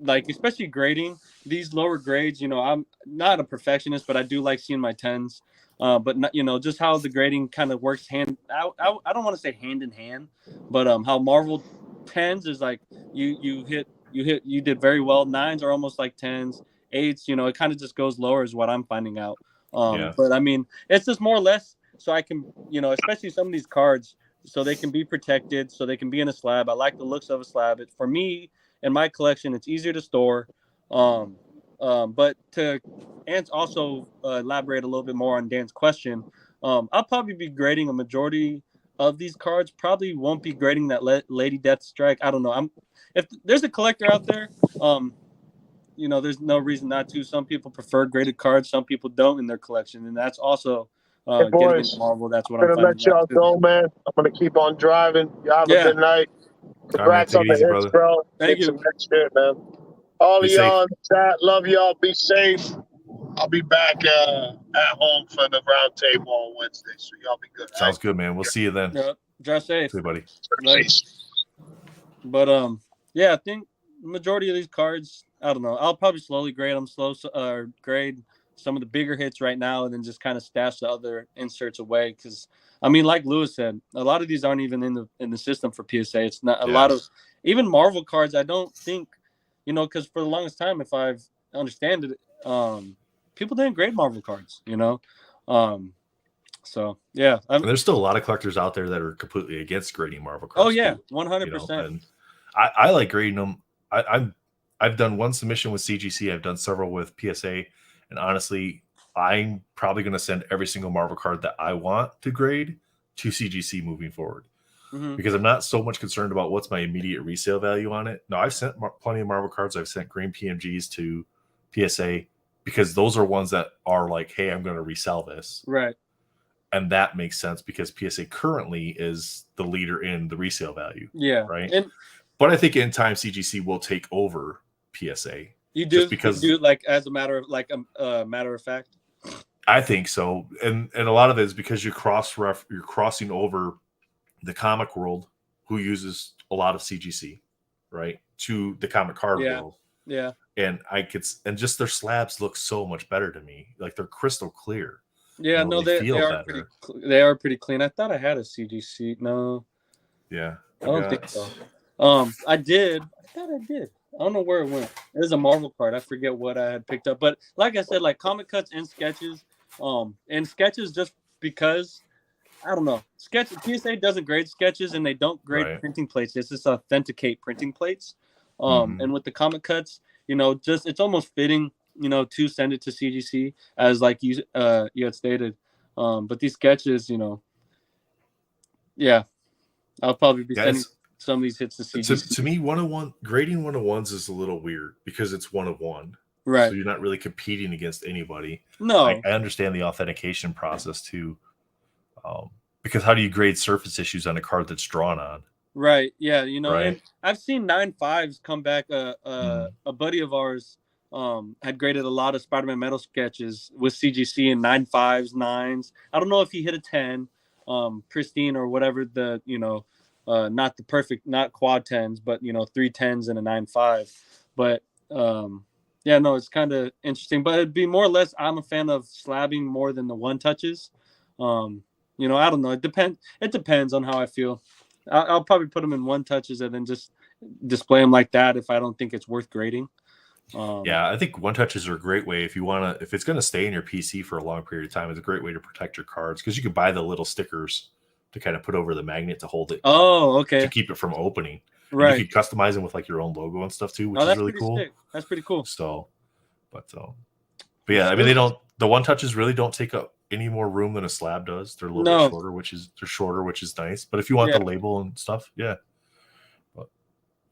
like especially grading these lower grades. I'm not a perfectionist, but I do like seeing my 10s. But not, just how the grading kind of works I don't want to say hand in hand, but how Marvrl 10s is like you did very well. 9s are almost like 10s. 8s, it kind of just goes lower is what I'm finding out. But I mean, it's just more or less so I can, especially some of these cards, so they can be protected, so they can be in a slab. I like the looks of a slab. For me, in my collection, it's easier to store. But to also elaborate a little bit more on Dan's question, I'll probably be grading a majority of these cards. Probably won't be grading that Lady Death Strike. I don't know. If there's a collector out there, there's no reason not to. Some people prefer graded cards, some people don't in their collection, and that's also hey boys, getting Marvrl. That's what I'm gonna let y'all go, man. I'm gonna keep on driving. Y'all have a good night. Congrats on the hits, bro. Thank you. Some good shit, man. All of y'all in the chat, love y'all. Be safe. I'll be back at home for the round table on Wednesday, so y'all be good. Sounds good, man. We'll see you then. Yep. Drive safe. See you, buddy. But I think the majority of these cards, I don't know. I'll probably slowly grade them, grade some of the bigger hits right now, and then just kind of stash the other inserts away. Because I mean, like Lewis said, a lot of these aren't even in the system for PSA. It's not a lot of even Marvrl cards. I don't think, because for the longest time, if I've understand it, people didn't grade Marvrl cards. So yeah, there's still a lot of collectors out there that are completely against grading Marvrl cards. Oh yeah, 100%. I like grading them. I've done one submission with CGC. I've done several with PSA, and honestly, I'm probably going to send every single Marvrl card that I want to grade to CGC moving forward, because I'm not so much concerned about what's my immediate resale value on it. No, I've sent plenty of Marvrl cards. I've sent green PMGs to PSA because those are ones that are like, hey, I'm going to resell this. Right. And that makes sense because PSA currently is the leader in the resale value. Yeah. Right. And but I think in time CGC will take over PSA. You do just because you do like as a matter of matter of fact. I think so, and a lot of it is because you're crossing over the comic world, who uses a lot of CGC, right, to the comic card world. Yeah. And just their slabs look so much better to me. Like they're crystal clear. Yeah, no, they are pretty clean. I thought I had a CGC. No. Yeah. I don't think so. I thought I did. I don't know where it went. It was a Marvrl card. I forget what I had picked up. But like I said, like comic cuts and sketches. And sketches just because, I don't know. PSA doesn't grade sketches and they don't grade printing plates. It's just authenticate printing plates. And with the comic cuts, it's almost fitting, to send it to CGC as like you had stated. But these sketches, I'll probably be sending some of these hits to CGC. To me, grading 101s is a little weird because it's 1 of 1. Right. So you're not really competing against anybody. No. I understand the authentication process too. Because how do you grade surface issues on a card that's drawn on? Right. Yeah. And I've seen 9.5s come back. A buddy of ours had graded a lot of Spider-Man metal sketches with CGC in 9.5s, 9s. I don't know if he hit a 10, pristine or whatever not the perfect, not quad 10s, but 3 10s and a 9.5. But it's kind of interesting. But it'd be more or less, I'm a fan of slabbing more than the 1 touches. I don't know. It depends on how I feel. I'll probably put them in 1 touches and then just display them like that if I don't think it's worth grading. I think 1 touches are a great way if it's going to stay in your PC for a long period of time. It's a great way to protect your cards because you can buy the little stickers to kind of put over the magnet to hold it. Oh, okay. To keep it from opening. Right. And you can customize them with like your own logo and stuff too, which is really cool. Sick. That's pretty cool. So, but yeah, I mean the 1 touches really don't take up any more room than a slab does. They're a little bit shorter, which is nice. But if you want the label and stuff, but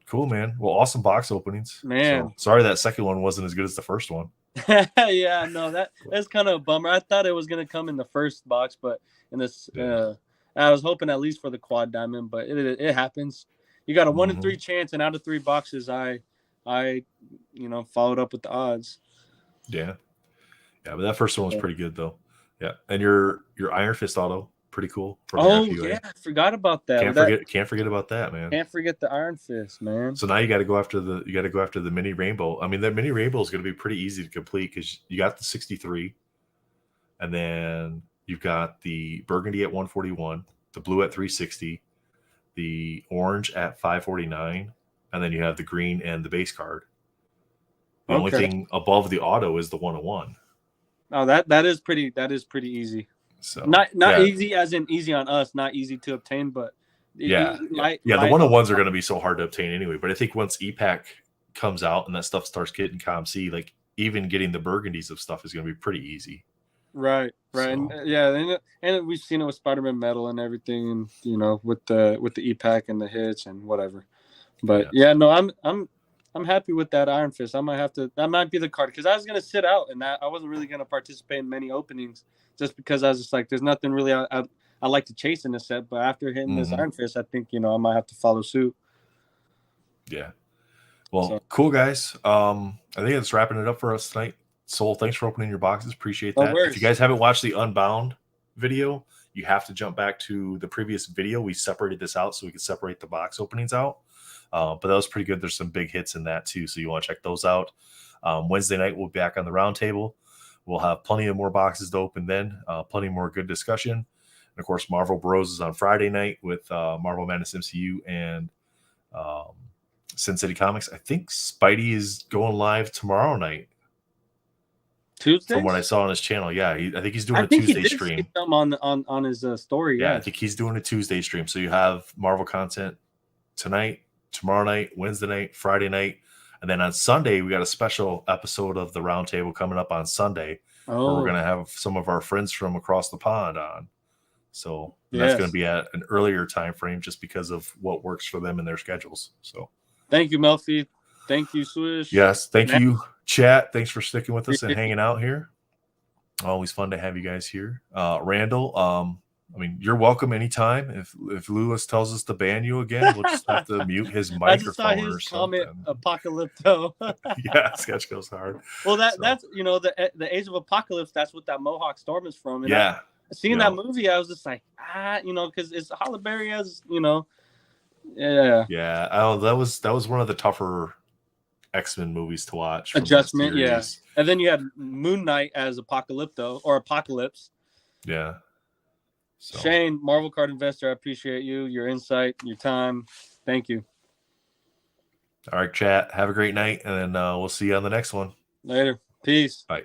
cool, man. Well, awesome box openings, man. So, sorry that second one wasn't as good as the first one. Yeah, no, that's kind of a bummer. I thought it was gonna come in the first box, but in this, I was hoping at least for the quad diamond, but it happens. You got a 1 in 3 chance, and out of 3 boxes, I followed up with the odds. Yeah, but that first one was pretty good though. Yeah, and your Iron Fist auto, pretty cool. I forgot about that. Can't forget about that, man. Can't forget the Iron Fist, man. So now you got to go after the mini rainbow. I mean, the mini rainbow is going to be pretty easy to complete because you got the 63, and then you've got the burgundy at 141, the blue at 360, the orange at 549, and then you have the green and the base card. The only thing above the auto is the 101. Oh, that is pretty easy. So not easy as in easy on us, not easy to obtain, but the 101s are going to be so hard to obtain anyway. But I think once EPAC comes out and that stuff starts getting ComC, like even getting the burgundies of stuff is going to be pretty easy. Right. So. And we've seen it with Spider-Man metal and everything, and with the EPAC and the hits and whatever. But I'm happy with that Iron Fist. That might be the card because I was gonna sit out and I wasn't really gonna participate in many openings just because I was just like, there's nothing really I like to chase in this set. But after hitting this Iron Fist, I think I might have to follow suit. Yeah. Well, cool guys. I think that's wrapping it up for us tonight. Soul, thanks for opening your boxes. Appreciate that. If you guys haven't watched the Unbound video, you have to jump back to the previous video. We separated this out so we could separate the box openings out. But that was pretty good. There's some big hits in that too, so you want to check those out. Wednesday night we'll be back on the roundtable. We'll have plenty of more boxes to open then, plenty more good discussion. And of course, Marvel Bros is on Friday night with Marvel Madness MCU and Sin City Comics. I think Spidey is going live tomorrow night. Tuesday? From what I saw on his channel, I think he's doing a Tuesday stream. On his story. Yeah, I think he's doing a Tuesday stream. So you have Marvel content tonight, tomorrow night, Wednesday night, Friday night, and then on Sunday we got a special episode of the Roundtable coming up on Sunday. Where we're gonna have some of our friends from across the pond on. So that's gonna be at an earlier time frame just because of what works for them and their schedules. So thank you, Melfi. Thank you, Swish. Yes, thank you, chat. Thanks for sticking with us and hanging out here. Always fun to have you guys here. Randall, I mean, you're welcome anytime. If Lewis tells us to ban you again, we'll just have to mute his microphone. I just saw his comment, Apocalypto. Yeah, Sketch goes hard. Well, that's the Age of Apocalypse. That's what that Mohawk Storm is from. And yeah, seeing that movie, I was just like, because it's Halle Berry as yeah. Yeah. Oh, that was one of the tougher X-Men movies to watch. Adjustment, yeah. And then you had Moon Knight as Apocalypto or Apocalypse. Yeah. So. Shane, Marvel Card Investor, I appreciate you, your insight, your time. Thank you. All right, chat. Have a great night, and then we'll see you on the next one. Later. Peace. Bye.